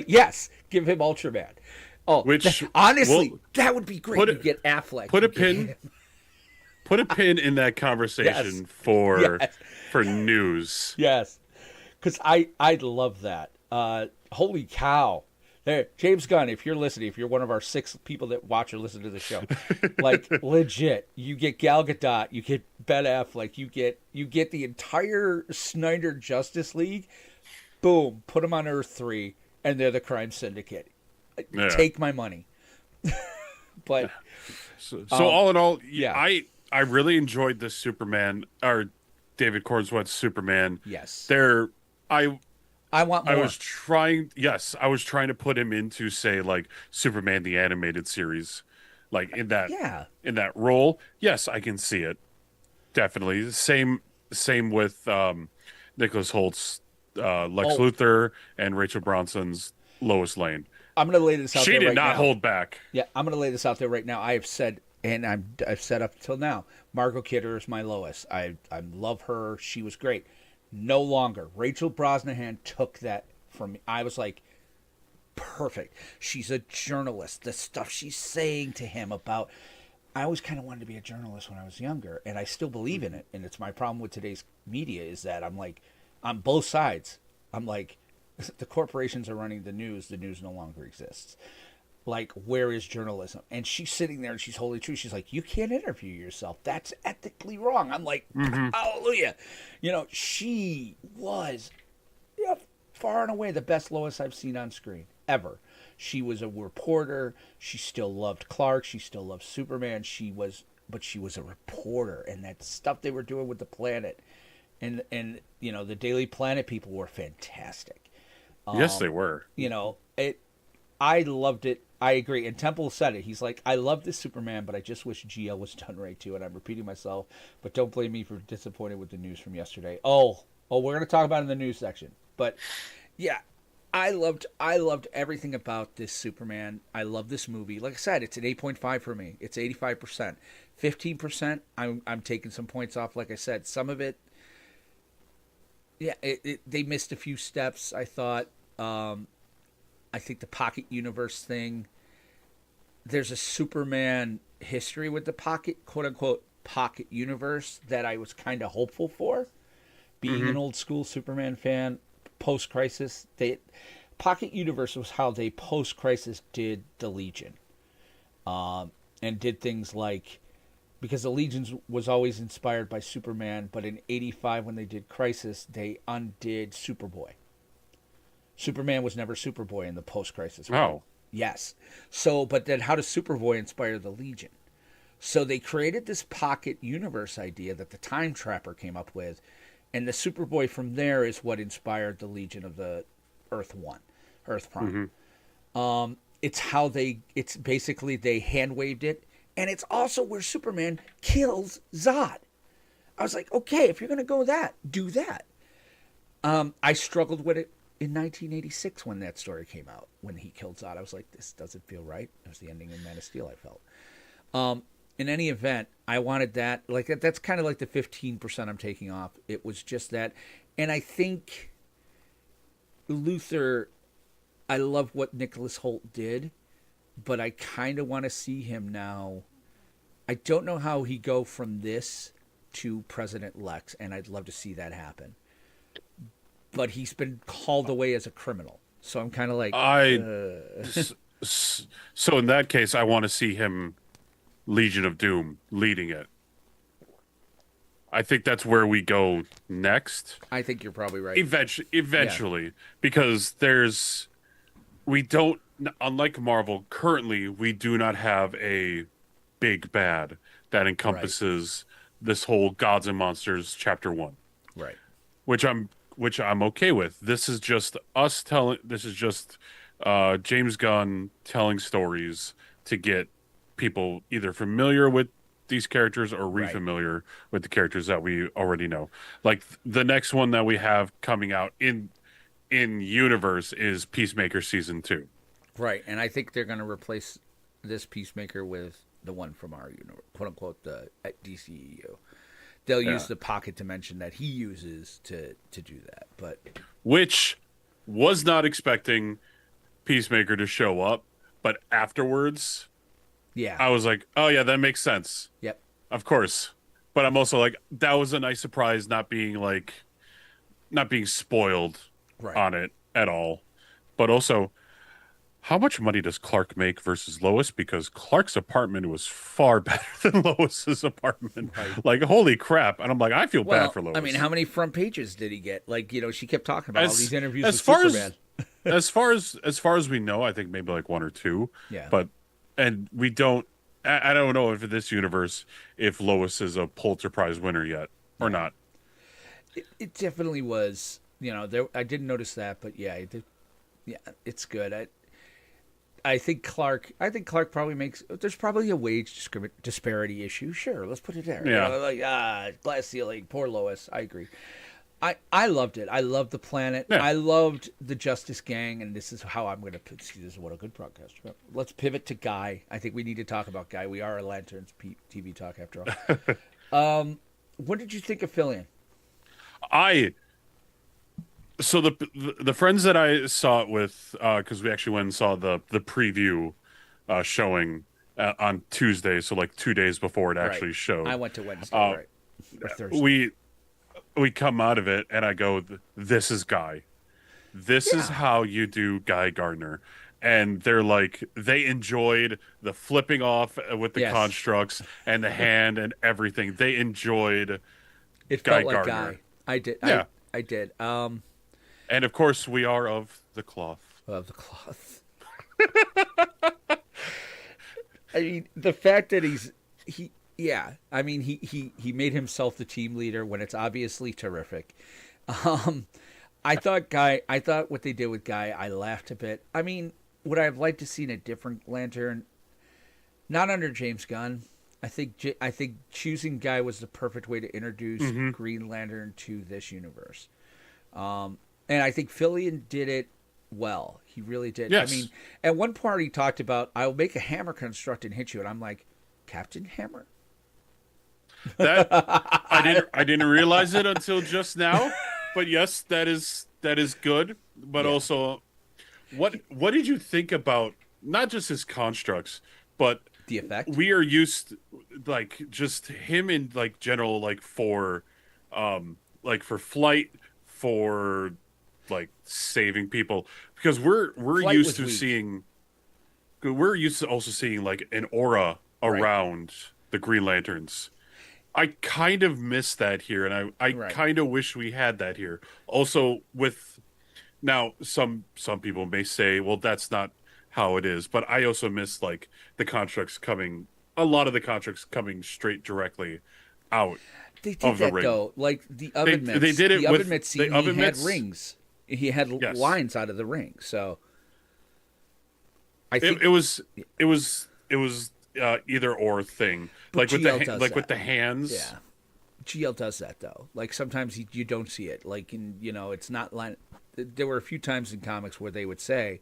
yes, give him Ultraman. Honestly, well, that would be great. put You it- get Affleck. put you a get pin- him. Put a pin in that conversation Yes. for Yes. for news. Yes, because I'd love that. Holy cow! There, James Gunn, if you're listening, if you're one of our 6 people that watch or listen to the show, like legit, you get Gal Gadot, you get Ben Affleck, you get the entire Snyder Justice League. Boom, put them on Earth 3, and they're the Crime Syndicate. Yeah. Take my money. But So all in all, yeah. I really enjoyed this Superman or David Cornswett's Superman. yes, I want more. I was trying to put him into, say, like Superman the animated series, like in that role. Yes, I can see it. Definitely. Same with Nicholas Holt's Lex Luthor and Rachel Bronson's Lois Lane. I'm going to lay this out She there did right not now. hold back. Yeah, I'm going to lay this out there right now. I have said, and I've said up till now, Margot Kidder is my Lois. I love her. She was great. No longer. Rachel Brosnahan took that from me. I was like, perfect. She's a journalist. The stuff she's saying to him about. I always kind of wanted to be a journalist when I was younger, and I still believe in it. And it's my problem with today's media is that I'm like, on both sides. I'm like, the corporations are running the news no longer exists. Like, where is journalism? And she's sitting there and she's holding true. She's like, you can't interview yourself. That's ethically wrong. I'm like, hallelujah. She was far and away the best Lois I've seen on screen ever. She was a reporter. She still loved Clark. She still loved Superman. But she was a reporter, and that stuff they were doing with the planet, and the Daily Planet people were fantastic. Yes, they were. I loved it. I agree. And Temple said it. He's like, I love this Superman, but I just wish GL was done right too. And I'm repeating myself, but don't blame me for disappointed with the news from yesterday. Oh, we're gonna talk about it in the news section. But yeah, I loved everything about this Superman. I love this movie. Like I said, it's an 8.5 for me. It's 85%. 15%, I'm taking some points off. Like I said, some of it, yeah, they missed a few steps, I thought. I think the Pocket Universe thing, there's a Superman history with the quote-unquote Pocket Universe that I was kind of hopeful for. Being an old school Superman fan, post-Crisis, Pocket Universe was how they post-Crisis did the Legion. And did things like, because the Legion was always inspired by Superman, but in 85 when they did Crisis, they undid Superboy. Superman was never Superboy in the post-Crisis world. Oh. Yes. So, but then how does Superboy inspire the Legion? So they created this Pocket Universe idea that the Time Trapper came up with, and the Superboy from there is what inspired the Legion of the Earth Prime. It's basically they hand-waved it, and it's also where Superman kills Zod. I was like, okay, if you're going to go that, do that. I struggled with it in 1986 when that story came out, when he killed Zod. I was like, this doesn't feel right. It was the ending in Man of Steel, I felt. In any event, I wanted that. Like, that's kind of like the 15% I'm taking off. It was just that. And I think Luthor, I love what Nicholas Hoult did, but I kind of want to see him now. I don't know how he go from this to President Lex, and I'd love to see that happen. But he's been called away as a criminal. So I'm kind of like... So in that case, I want to see him Legion of Doom leading it. I think that's where we go next. I think you're probably right. Eventually. Because unlike Marvel, currently we do not have a big bad that encompasses this whole Gods and Monsters Chapter 1. Right. which I'm okay with. This is just us telling. This is just James Gunn telling stories to get people either familiar with these characters or Right. refamiliar with the characters that we already know. Like the next one that we have coming out in universe is Peacemaker season 2. Right. And I think they're going to replace this Peacemaker with the one from our quote unquote the DCEU. They'll use the pocket dimension that he uses to do that. But Which was not expecting Peacemaker to show up, but afterwards yeah. I was like, oh yeah, that makes sense. Yep. Of course. But I'm also like, that was a nice surprise not being spoiled Right. on it at all. But also, how much money does Clark make versus Lois? Because Clark's apartment was far better than Lois's apartment. Right. Like, holy crap. And I'm like, I feel Well, bad for Lois. I mean, how many front pages did he get? Like, she kept talking about all these interviews as with far Superman. as as far as we know, I think maybe like 1 or 2. Yeah. But and we don't I don't know if in this universe if Lois is a Pulitzer Prize winner yet or not. It definitely was. There. I didn't notice that, but yeah, it's good. I think Clark probably makes. There's probably a wage disparity issue. Sure, let's put it there. Yeah. Glass ceiling. Poor Lois. I agree. I loved it. I loved the planet. Yeah. I loved the Justice Gang, and this is how I'm going to see. This is what a good broadcast. Let's pivot to Guy. I think we need to talk about Guy. We are a Lanterns TV talk after all. What did you think of Fillion? So the friends that I saw it with, because we actually went and saw the preview showing on Tuesday, so like 2 days before it actually showed. I went to Wednesday, right? Or Thursday. We come out of it, and I go, "This is Guy. This is how you do Guy Gardner." And they're like, they enjoyed the flipping off with the constructs and the hand and everything. They enjoyed It Guy felt like Gardner. Guy. I did. Yeah. I did. And of course, we are of the cloth. Of the cloth. I mean, the fact that he made himself the team leader when it's obviously terrific. I thought what they did with Guy, I laughed a bit. I mean, would I have liked to seen a different Lantern? Not under James Gunn. I think choosing Guy was the perfect way to introduce Green Lantern to this universe. And I think Fillion did it well. He really did. Yes. I mean, at one part he talked about, I'll make a hammer construct and hit you. And I'm like, Captain Hammer? That I didn't realize it until just now. But yes, that is good. But also, what did you think about not just his constructs, but the effect? We are used, like, just him in like general, like for flight, for like saving people, because we're Flight used was to weak. seeing. We're used to also seeing like an aura around the Green Lanterns. I kind of miss that here, and I kind of wish we had that here. Also, with now some people may say, well, that's not how it is, but I also miss like the constructs coming. A lot of the constructs coming straight directly out. They did of the that ring. though. Like the oven mitts. They did it the with oven mitts scene. the oven He had mitts. rings. He had lines out of the ring. So I think It was either or thing, But like GL does with that. the hands. Yeah. GL does that though. Like sometimes you don't see it. Like it's not line. There were a few times in comics where they would say,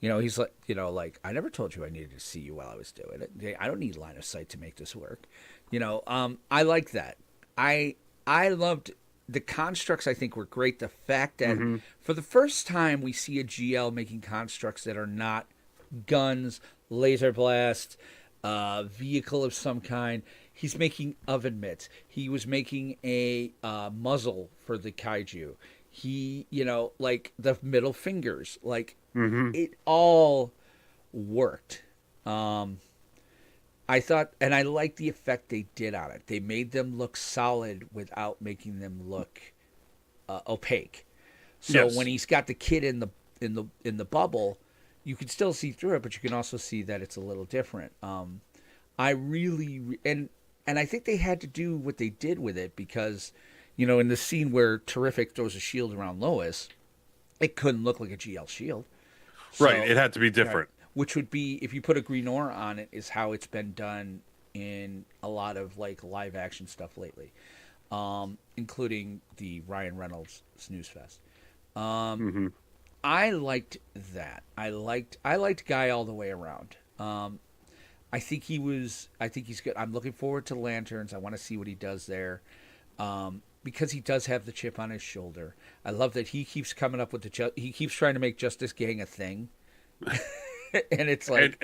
he's like, I never told you I needed to see you while I was doing it. I don't need line of sight to make this work. I like that. I loved the constructs. I think were great. The fact that for the first time we see a GL making constructs that are not guns, laser blast, vehicle of some kind. He's making oven mitts. He was making a muzzle for the kaiju. He, like the middle fingers. Like it all worked. I thought, and I liked the effect they did on it. They made them look solid without making them look opaque. So when he's got the kid in the bubble, you can still see through it, but you can also see that it's a little different. I really and I think they had to do what they did with it because in the scene where Terrific throws a shield around Lois, it couldn't look like a GL shield. Right. So, It had to be different. right, which would be, if you put a green aura on it, is how it's been done in a lot of like live action stuff lately, including the Ryan Reynolds Snooze Fest. I liked that. I liked Guy all the way around. I think he's good. I'm looking forward to Lanterns. I want to see what he does there. Because he does have the chip on his shoulder. I love that he keeps coming up with he keeps trying to make Justice Gang a thing. And it's like,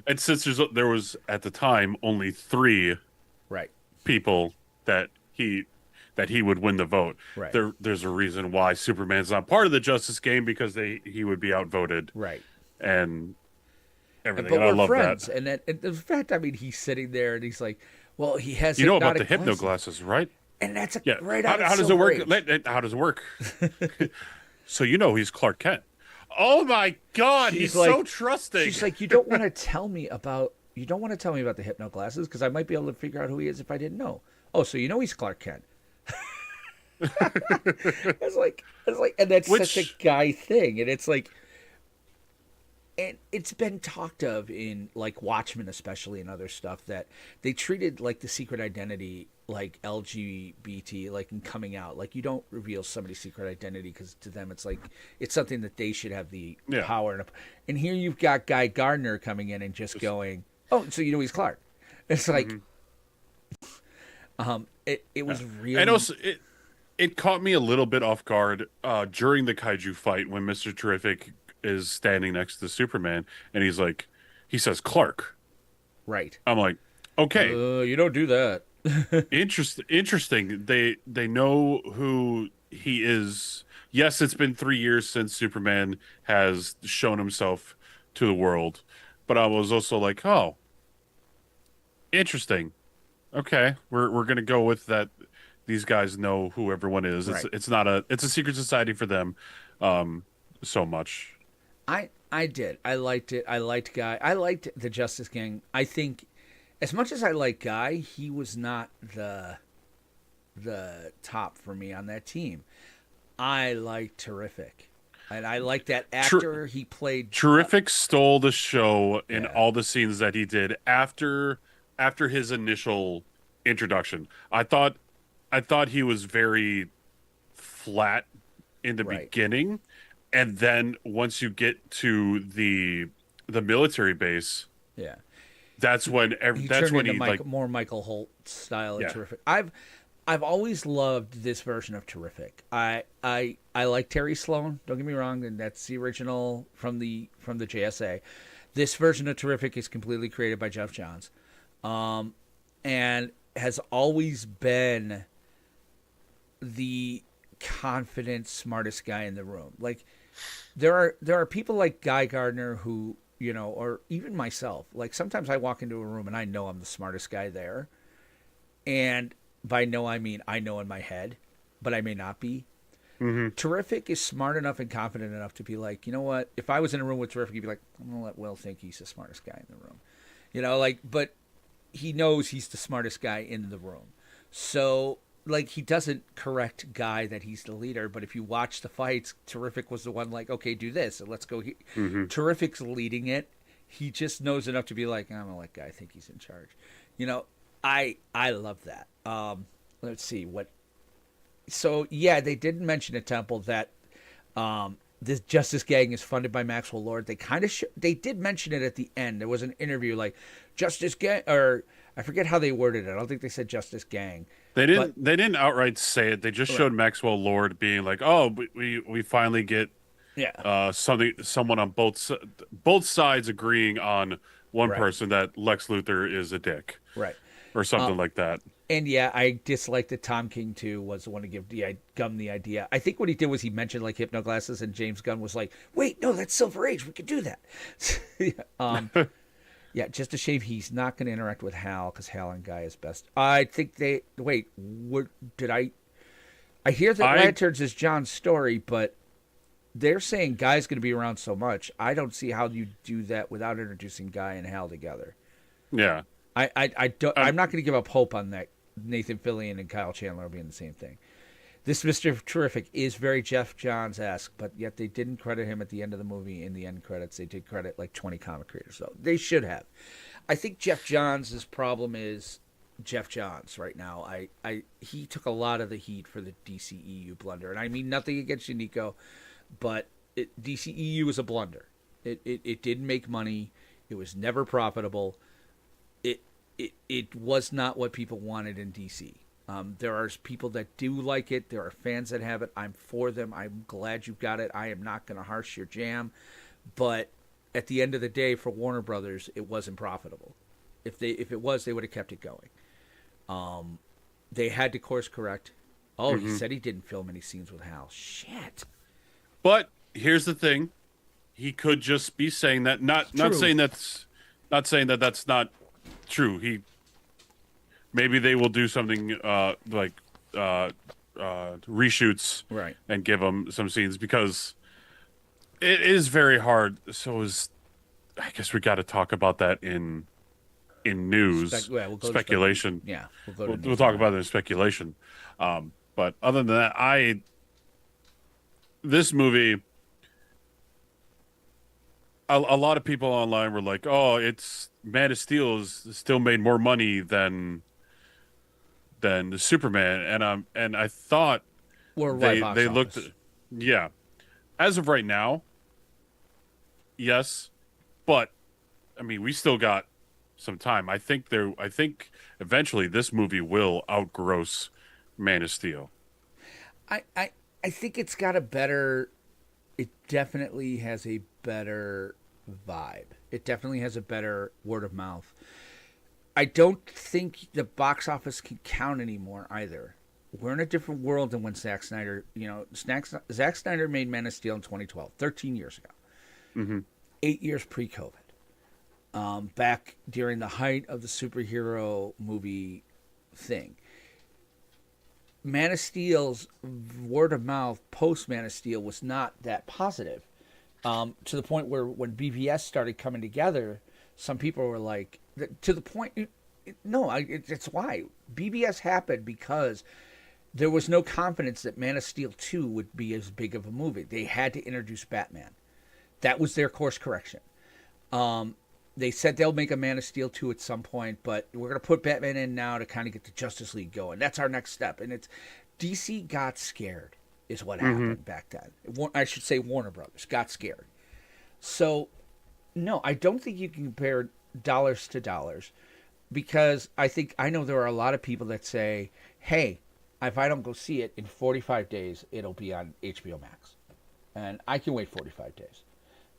and since there was at the time only 3 right, people that he would win the vote. right, There's a reason why Superman's not part of the Justice Game, because he would be outvoted. right. And everything. But And I we're love friends, that. and the fact, I mean, he's sitting there and he's like, well, he has You know about the hypnotic hypno glasses. glasses, right? And that's Yeah. right. How does it work? How does it work? So he's Clark Kent. Oh my God, he's like, so trusting. She's like, you don't want to tell me about the hypno glasses because I might be able to figure out who he is if I didn't know. Oh, so he's Clark Kent. It's like, and that's such a Guy thing, and it's like, and it's been talked of in like Watchmen, especially, and other stuff, that they treated like the secret identity like LGBT, like in coming out. Like, you don't reveal somebody's secret identity because to them it's like it's something that they should have the power. And here you've got Guy Gardner coming in and just going, oh, so he's Clark. It's like, it was really, and also it caught me a little bit off guard during the kaiju fight when Mr. Terrific is standing next to Superman and he says Clark. right. I'm like, okay, you don't do that. Interesting. They know who he is. Yes, it's been 3 years since Superman has shown himself to the world, but I was also like, oh, interesting. Okay, we're gonna go with that. These guys know who everyone is. Right. It's a secret society for them, so much. I did. I liked it. I liked Guy. I liked the Justice Gang. I think, as much as I like Guy, he was not the top for me on that team. I like Terrific, and I like that actor. He played Terrific. Stole the show in all the scenes that he did after his initial introduction. I thought he was very flat in the beginning, and then once you get to the military base, that's when more Michael Holt style of Terrific. I've always loved this version of Terrific. I like Terry Sloan. Don't get me wrong, and that's the original from the JSA. This version of Terrific is completely created by Jeff Johns, and has always been the confident, smartest guy in the room. Like, there are people like Guy Gardner who, or even myself. Like, sometimes I walk into a room and I know I'm the smartest guy there, and by know I mean I know in my head, but I may not be. Terrific is smart enough and confident enough to be like, you know what? If I was in a room with Terrific, he'd be like, I'm gonna let Will think he's the smartest guy in the room, but he knows he's the smartest guy in the room. So, like, he doesn't correct Guy that he's the leader, but if you watch the fights, Terrific was the one like, okay, do this, and let's go. Terrific's leading it. He just knows enough to be like, I'm gonna let Guy think he's in charge. I love that. Let's see what. So they did mention at Temple that this Justice Gang is funded by Maxwell Lord. They kind of they did mention it at the end. There was an interview like Justice Gang, or I forget how they worded it. I don't think they said Justice Gang. They didn't outright say it. They just showed Maxwell Lord being like, "Oh, we finally get someone on both sides agreeing on one person, that Lex Luthor is a dick, right, or something like that." And I dislike that Tom King too was the one to give Gunn the idea. I think what he did was he mentioned like hypno glasses, and James Gunn was like, "Wait, no, that's Silver Age. We could do that." Just a shame he's not going to interact with Hal, because Hal and Guy is best. I think I hear that Lanterns is John's story, but they're saying Guy's going to be around so much. I don't see how you do that without introducing Guy and Hal together. Yeah. I'm not going to give up hope on that. Nathan Fillion and Kyle Chandler being the same thing. This Mr. Terrific is very Jeff Johns-esque, but yet they didn't credit him at the end of the movie. In the end credits, they did credit like 20 comic creators, so they should have. I think Jeff Johns' problem is Jeff Johns right now. He took a lot of the heat for the DCEU blunder, and I mean nothing against you, Nico, but DCEU was a blunder. It didn't make money. It was never profitable. It was not what people wanted in DC. There are people that do like it. There are fans that have it. I'm for them. I'm glad you got it. I am not going to harsh your jam. But at the end of the day, for Warner Brothers, it wasn't profitable. If it was, they would have kept it going. They had to course correct. Oh, he said he didn't film any scenes with Hal. Shit. But here's the thing: he could just be saying that. Not saying that's not true. Maybe they will do something like reshoots, right, and give them some scenes, because it is very hard. So I guess we got to talk about that in news we'll speculation. Yeah, we'll talk about it in speculation. But other than that, this movie, a lot of people online were like, "Oh, it's Man of Steel is still made more money than the Superman," and I thought they looked, yeah, as of right now, yes, but I mean, we still got some time. I think eventually this movie will outgross Man of Steel. I think it's got a better. It definitely has a better vibe. It definitely has a better word of mouth. I don't think the box office can count anymore either. We're in a different world than when Zack Snyder, Zack Snyder made Man of Steel in 2012, 13 years ago. Mm-hmm. 8 years pre-COVID. Back during the height of the superhero movie thing. Man of Steel's word of mouth post Man of Steel was not that positive. To the point where when BVS started coming together, some people were like, to the point, it's why. BVS happened because there was no confidence that Man of Steel 2 would be as big of a movie. They had to introduce Batman. That was their course correction. They said they'll make a Man of Steel 2 at some point, but we're going to put Batman in now to kind of get the Justice League going. That's our next step. And it's DC got scared is what happened back then. I should say Warner Brothers got scared. So, no, I don't think you can compare dollars to dollars, because I know there are a lot of people that say, hey, if I don't go see it in 45 days, it'll be on HBO Max. And I can wait 45 days.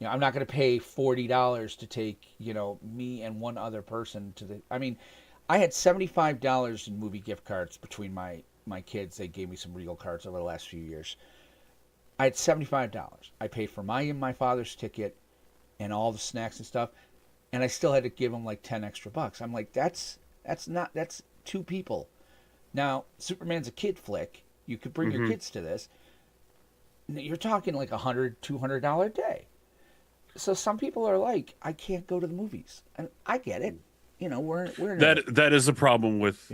I'm not going to pay $40 to take, me and one other person to the... I mean, I had $75 in movie gift cards between my kids. They gave me some Regal cards over the last few years. I had $75. I paid for my and my father's ticket and all the snacks and stuff, and I still had to give them like 10 extra bucks. I'm like, that's two people. Now, Superman's a kid flick. You could bring your kids to this. You're talking like $100, $200 a day. So some people are like, I can't go to the movies, and I get it. We're that is a problem with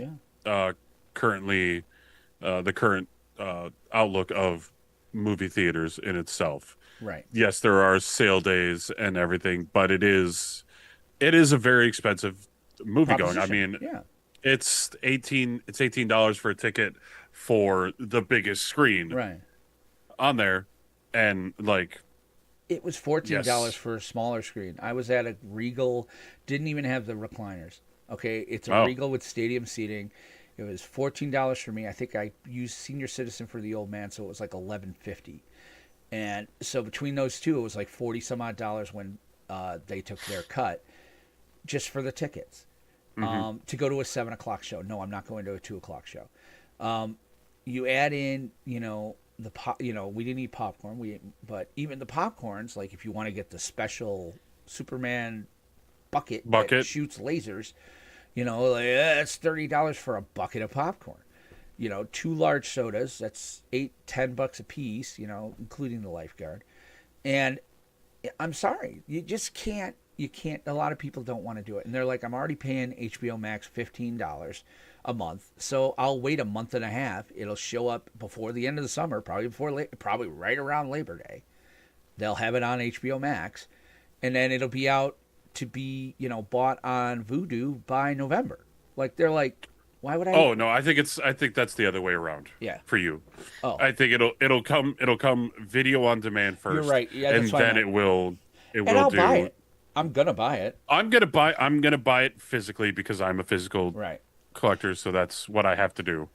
currently the current outlook of movie theaters in itself. Right. Yes, there are sale days and everything, but it is a very expensive movie going. I mean, it's $18 for a ticket for the biggest screen on there, and like. It was $14 for a smaller screen. I was at a Regal, didn't even have the recliners. Okay, it's a Regal with stadium seating. It was $14 for me. I think I used senior citizen for the old man, so it was like $11.50. And so between those two, it was like 40 some odd dollars when they took their cut, just for the tickets to go to a 7 o'clock show. No, I'm not going to a 2 o'clock show. You add in, we didn't eat popcorn. But even the popcorns, like if you want to get the special Superman bucket that shoots lasers, that's $30 for a bucket of popcorn. 2 large sodas, that's $8-10 a piece, including the lifeguard. And I'm sorry, you just can't. You can't. A lot of people don't want to do it, and they're like, I'm already paying HBO Max $15 a month. So I'll wait a month and a half. It'll show up before the end of the summer, probably right around Labor Day. They'll have it on HBO Max, and then it'll be out to be, bought on Vudu by November. Like they're like, why would I? Oh no, I think that's the other way around. Yeah. For you. Oh. I think it'll come video on demand first. You're right. Yeah, and that's what I then meant. it And will I'll do. buy it. I'm gonna buy it. I'm gonna buy it physically because I'm a physical Right. collector, so that's what I have to do,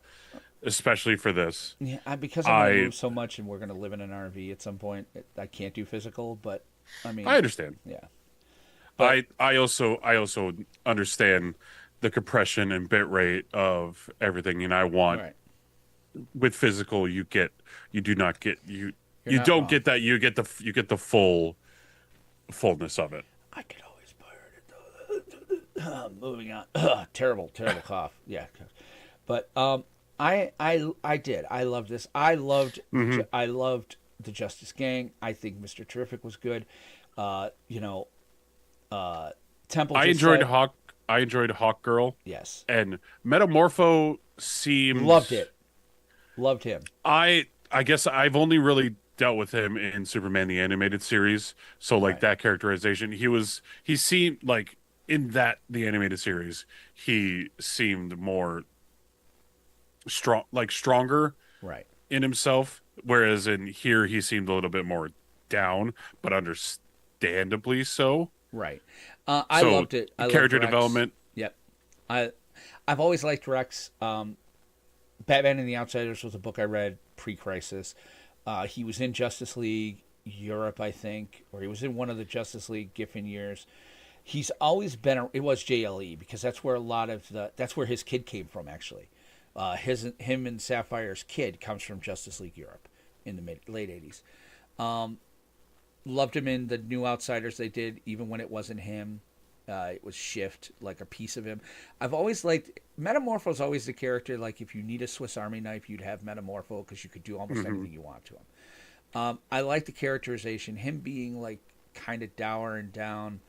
especially for this. Yeah, because I'm gonna move so much, and we're gonna live in an RV at some point. I can't do physical, but I mean, I understand. yeah. I also understand the compression and bit rate of everything, and I want Right. with physical you do not get you not don't wrong. get that you get the fullness of it. I could always pirate it though. Moving on. Terrible cough. Yeah. But I did. I loved this. I loved the Justice Gang. I think Mr. Terrific was good. Temple. I enjoyed Hawk Girl. Yes. And Metamorpho seems Loved it. Loved him. I guess I've only really dealt with him in Superman the Animated Series, so like Right. that characterization, he seemed like in the animated series, he seemed more stronger Right. in himself, whereas in here he seemed a little bit more down, but understandably so. Right. I So, loved it. I loved character Rex. development. Yep. I've always liked Rex. Batman and the Outsiders was a book I read pre-Crisis. He was in Justice League Europe, I think, or he was in one of the Justice League Giffen years. He's always been. It was JLE because that's where that's where his kid came from. Actually, him and Sapphire's kid comes from Justice League Europe in the late '80s. Loved him in the New Outsiders they did, even when it wasn't him. It was Shift, like a piece of him. I've always liked Metamorpho's always the character. Like if you need a Swiss Army knife, you'd have Metamorpho because you could do almost anything you want to him. I like the characterization. Him being like kind of dour and down.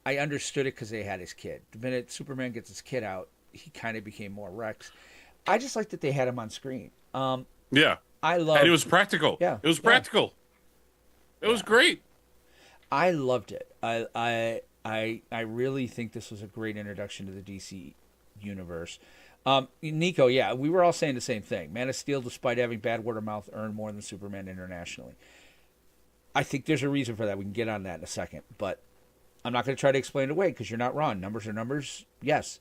I understood it because they had his kid. The minute Superman gets his kid out, he kind of became more Rex. I just like that they had him on screen. Yeah. I love. And it was practical. Yeah. It was practical. It was great. I loved it. I really think this was a great introduction to the DC universe. Nico, yeah, we were all saying the same thing. Man of Steel, despite having bad word of mouth, earned more than Superman internationally. I think there's a reason for that. We can get on that in a second, but I'm not going to try to explain it away because you're not wrong. Numbers are numbers. Yes.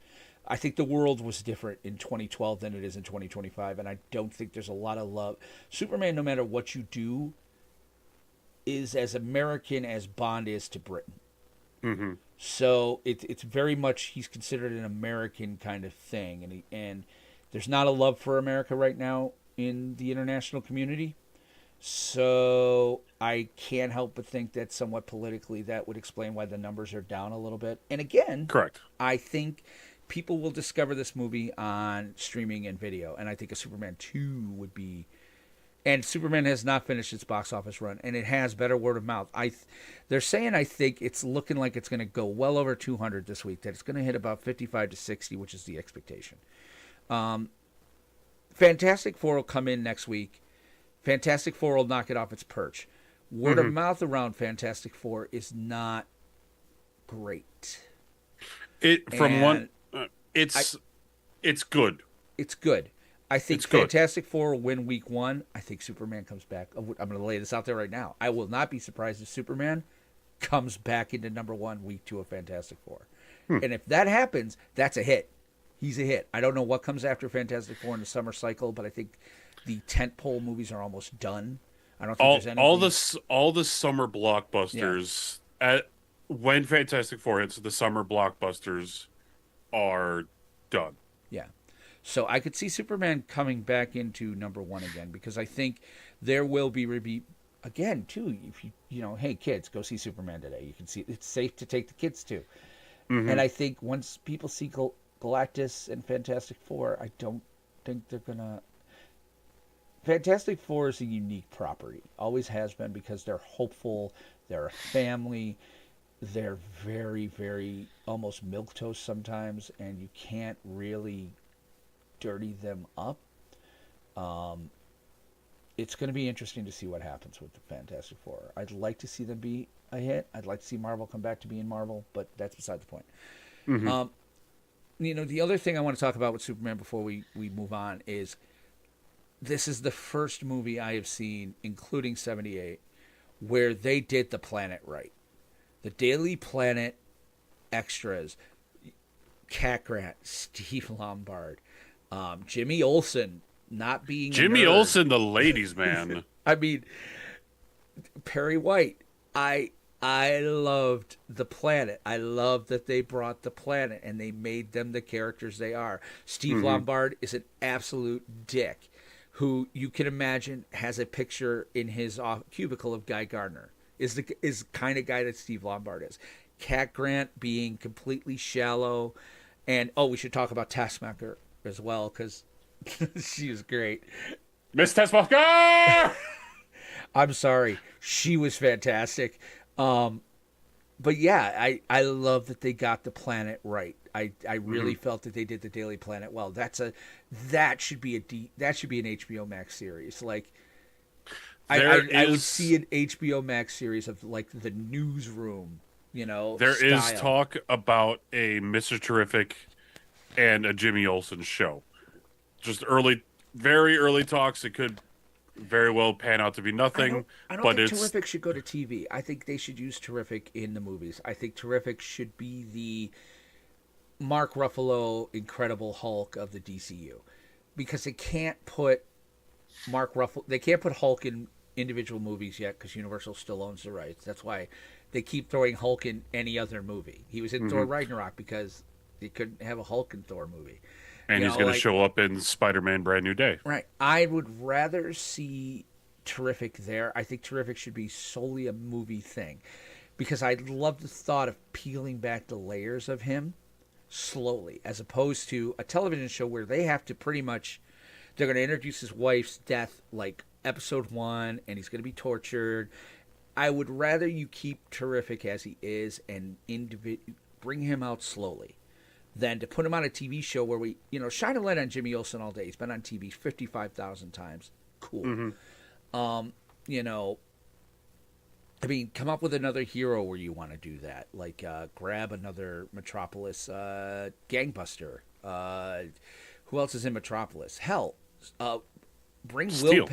I think the world was different in 2012 than it is in 2025, and I don't think there's a lot of love. Superman, no matter what you do, is as American as Bond is to Britain. Mm-hmm. So it's very much he's considered an American kind of thing, and there's not a love for America right now in the international community. So I can't help but think that somewhat politically that would explain why the numbers are down a little bit. And again, Correct. I think people will discover this movie on streaming and video, and I think a Superman 2 would be. And Superman has not finished its box office run, and it has better word of mouth. They're saying I think it's looking like it's going to go well over 200 this week. That it's going to hit about 55 to 60, which is the expectation. Fantastic Four will come in next week. Fantastic Four will knock it off its perch. Word of mouth around Fantastic Four is not great. It's good. It's good. I think It's good. Fantastic Four will win week 1. I think Superman comes back. I'm going to lay this out there right now. I will not be surprised if Superman comes back into number 1 week 2 of Fantastic Four. And if that happens, that's a hit. He's a hit. I don't know what comes after Fantastic Four in the summer cycle, but I think the tentpole movies are almost done. I don't think there's anything. all the summer blockbusters when Fantastic Four hits, the summer blockbusters are done. Yeah. So I could see Superman coming back into number 1 again because I think there will be again too. If hey kids, go see Superman today. You can see it's safe to take the kids too. Mm-hmm. And I think once people see Galactus and Fantastic Four, I don't think they're gonna. Fantastic Four is a unique property, always has been because they're hopeful. They're a family. They're very, very almost milquetoast sometimes, and you can't really dirty them up. It's going to be interesting to see what happens with the Fantastic Four. I'd like to see them be a hit. I'd like to see Marvel come back to being Marvel, but that's beside the point. Mm-hmm. The other thing I want to talk about with Superman before we move on is this is the first movie I have seen, including 78, where they did the planet right. The Daily Planet extras, Cat Grant, Steve Lombard, Jimmy Olsen not being Jimmy Olsen, the ladies' man. I mean, Perry White. I loved the planet. I loved that they brought the planet and they made them the characters they are. Steve Lombard is an absolute dick who you can imagine has a picture in his cubicle of Guy Gardner. Is the kind of guy that Steve Lombard is. Cat Grant being completely shallow. And, we should talk about Taskmaster as well because she was great. Miss Taskmaster! I'm sorry. She was fantastic. But yeah, I love that they got the planet right. I really felt that they did the Daily Planet well. That should be an HBO Max series. Like I would see an HBO Max series of like the newsroom, There style. is talk about a Mr. Terrific and a Jimmy Olsen show. Just very early talks. It could very well pan out to be nothing. I don't but think it's Terrific should go to TV. I think they should use Terrific in the movies. I think Terrific should be the Mark Ruffalo Incredible Hulk of the DCU, because they can't put They can't put Hulk in individual movies yet because Universal still owns the rights. That's why they keep throwing Hulk in any other movie. He was in Thor Ragnarok because they couldn't have a Hulk in Thor movie. And he's going to show up in Spider-Man Brand New Day. Right. I would rather see Terrific there. I think Terrific should be solely a movie thing because I love the thought of peeling back the layers of him slowly as opposed to a television show where they have to pretty much, they're going to introduce his wife's death like episode 1 and he's going to be tortured. I would rather you keep Terrific as he is and bring him out slowly than to put him on a TV show where we, shine a light on Jimmy Olsen all day. He's been on TV 55,000 times. Cool. Come up with another hero where you want to do that. Like, grab another Metropolis gangbuster. Who else is in Metropolis? Hell, bring Steel.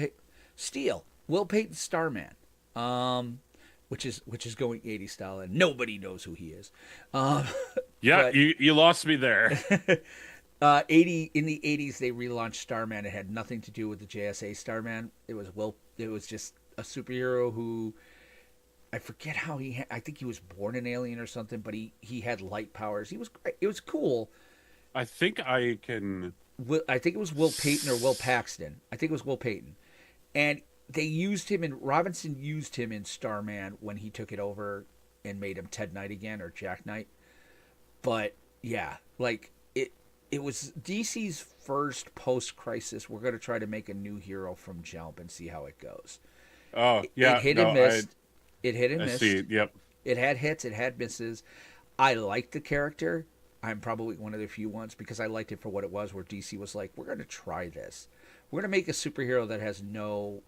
Steel. Will Payton Starman. Which is going 80 style, and nobody knows who he is. Yeah, but, you lost me there. in the 80s they relaunched Starman. It had nothing to do with the JSA Starman. It was just a superhero who I forget how I think he was born an alien or something, but he had light powers. He was great. It was cool. I think I can. I think it was Will Payton or Will Paxton. I think it was Will Payton, and they used him in Robinson used him in Starman when he took it over and made him Ted Knight again or Jack Knight. But yeah, like it was DC's first post-crisis. We're going to try to make a new hero from jump and see how it goes. Oh yeah, it hit and missed. It hit and I missed. see. Yep. It had hits. It had misses. I liked the character. I'm probably one of the few ones because I liked it for what it was. Where DC was like, we're going to try this. We're going to make a superhero that has no.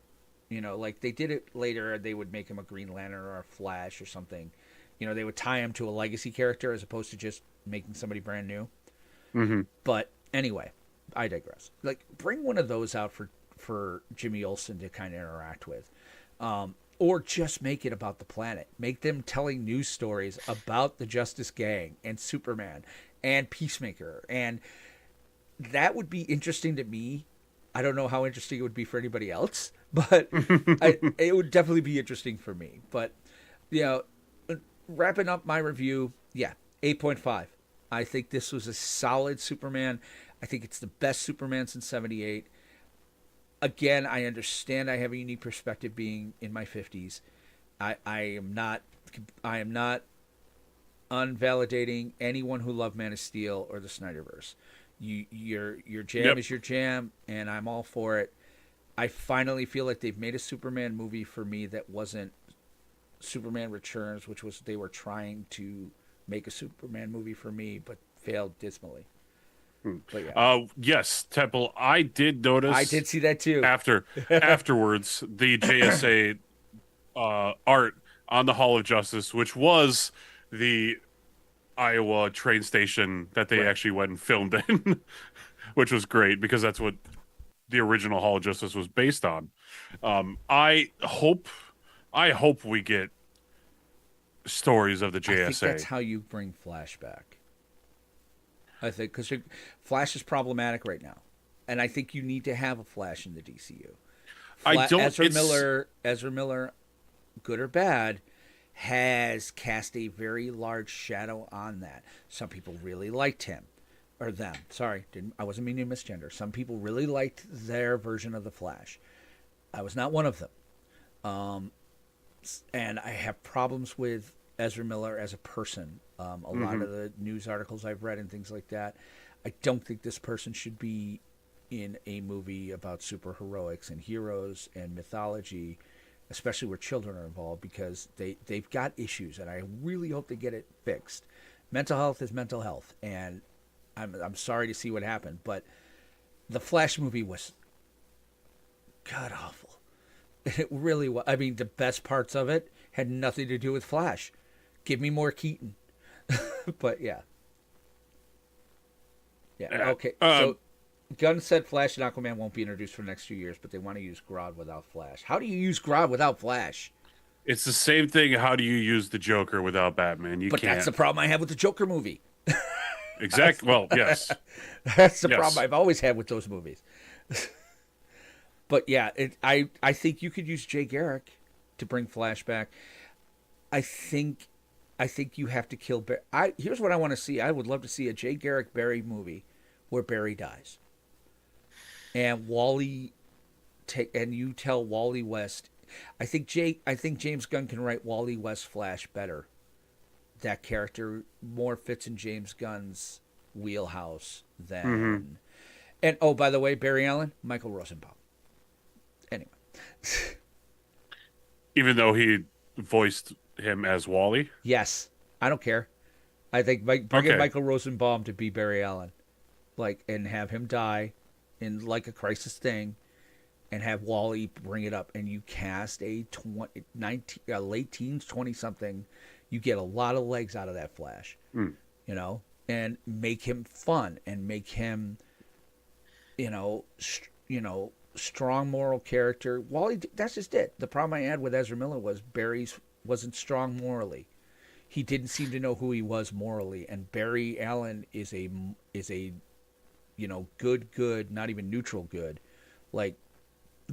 Like they did it later, they would make him a Green Lantern or a Flash or something. They would tie him to a legacy character as opposed to just making somebody brand new. Mm-hmm. But anyway, I digress. Like, bring one of those out for Jimmy Olsen to kind of interact with. Or just make it about the planet. Make them telling news stories about the Justice Gang and Superman and Peacemaker. And that would be interesting to me. I don't know how interesting it would be for anybody else, but it would definitely be interesting for me. But, wrapping up my review, 8.5. I think this was a solid Superman. I think it's the best Superman since 78. Again, I understand I have a unique perspective being in my 50s. I am not unvalidating anyone who loved Man of Steel or the Snyderverse. Your jam is your jam, and I'm all for it. I finally feel like they've made a Superman movie for me that wasn't Superman Returns, which was they were trying to make a Superman movie for me, but failed dismally. But yeah, Yes, Temple. I did notice. I did see that too. Afterwards, the JSA art on the Hall of Justice, which was the Iowa train station that they actually went and filmed in, which was great because that's what the original Hall of Justice was based on. I hope we get stories of the JSA. I think that's how you bring Flash back. I think because Flash is problematic right now, and I think you need to have a Flash in the DCU. Ezra Miller, good or bad, has cast a very large shadow on that. Some people really liked him, or them. Sorry, I wasn't meaning to misgender. Some people really liked their version of the Flash. I was not one of them, and I have problems with Ezra Miller as a person. A lot of the news articles I've read and things like that, I don't think this person should be in a movie about superheroics and heroes and mythology, especially where children are involved, because they've got issues, and I really hope they get it fixed. Mental health is mental health, and I'm sorry to see what happened, but the Flash movie was god awful. It really was. I mean, the best parts of it had nothing to do with Flash. Give me more Keaton. But yeah. Okay. So Gunn said Flash and Aquaman won't be introduced for the next few years, but they want to use Grodd without Flash. How do you use Grodd without Flash? It's the same thing. How do you use the Joker without Batman? You but can't. That's the problem I have with the Joker movie. Exactly. Well, yes. That's the problem I've always had with those movies. But yeah, I think you could use Jay Garrick to bring Flash back. I think you have to kill Barry. Here's what I want to see. I would love to see a Jay Garrick Barry movie where Barry dies, and you tell Wally West. I think James Gunn can write Wally West Flash better. That character more fits in James Gunn's wheelhouse than. And oh, by the way, Barry Allen, Michael Rosenbaum. Anyway, even though he voiced him as Wally? Yes. I don't care. I think bring in Michael Rosenbaum to be Barry Allen. And have him die in like a crisis thing, and have Wally bring it up, and you cast a late teens, 20-something. You get a lot of legs out of that Flash. And make him fun, and make him, strong moral character. Wally, that's just it. The problem I had with Ezra Miller was Barry's wasn't strong morally. He didn't seem to know who he was morally, and Barry Allen is a good, not even neutral good, like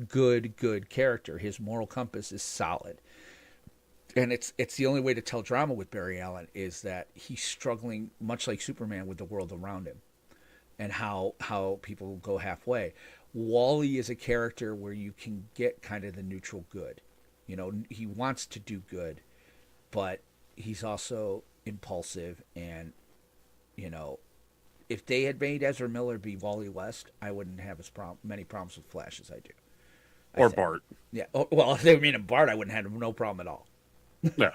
good character. His moral compass is solid. And it's the only way to tell drama with Barry Allen is that he's struggling, much like Superman, with the world around him, and how people go halfway. Wally is a character where you can get kind of the neutral good. He wants to do good, but he's also impulsive. And, if they had made Ezra Miller be Wally West, I wouldn't have many problems with Flash as I do. Or Bart. Yeah. Oh, well, if they made him Bart, I wouldn't have no problem at all. Yeah.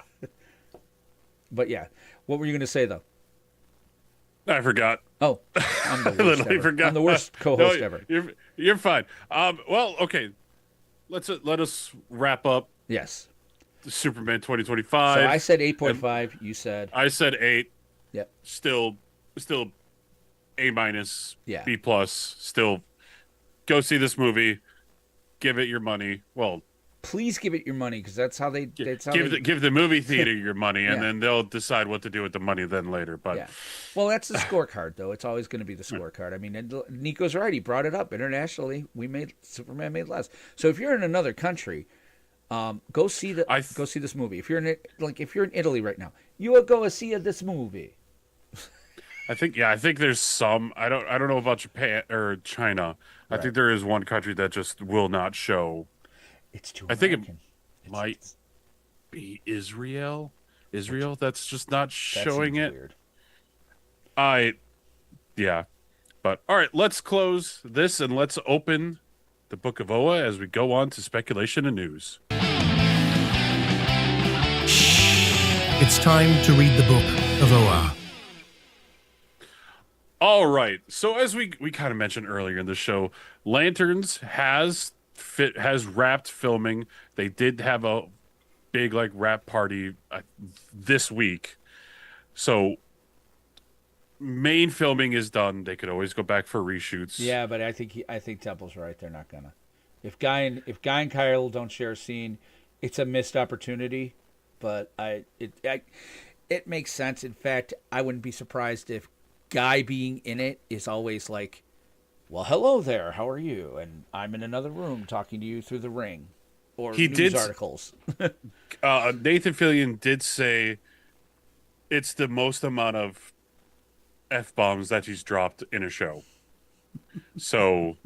But yeah, what were you going to say though? I forgot. Oh, I'm the worst. Literally ever. forgot. I'm the worst co-host ever. You're fine. Well, okay. Let us wrap up. Yes. Superman 2025. So I said 8.5. You said. I said 8. Yep. Still A-, yeah. B+. Still, go see this movie. Give it your money. Well, please give it your money, because that's how they. Give the movie theater your money, and Yeah. then they'll decide what to do with the money then later. But yeah, well, that's the scorecard, though. It's always going to be the scorecard. I mean, and Nico's right. He brought it up internationally. Superman made less. So if you're in another country, go see this movie. If you're in Italy right now, you will go see this movie. I think there's some. I don't know about Japan or China. I think there is one country that just will not show. It's too. I American. think it might be Israel. That's just not showing it. Weird. Yeah, but all right. Let's close this and let's open the Book of Oa as we go on to speculation and news. It's time to read the Book of Oa. All right. So as we kind of mentioned earlier in the show, Lanterns has wrapped filming. They did have a big like wrap party this week. So main filming is done. They could always go back for reshoots. Yeah, but I think Temple's right. They're not gonna. If Guy and Kyle don't share a scene, it's a missed opportunity. But it makes sense. In fact, I wouldn't be surprised if Guy being in it is always like, "Well, hello there. How are you?" And I'm in another room talking to you through the ring, or He news did. articles. Nathan Fillion did say it's the most amount of f-bombs that he's dropped in a show. So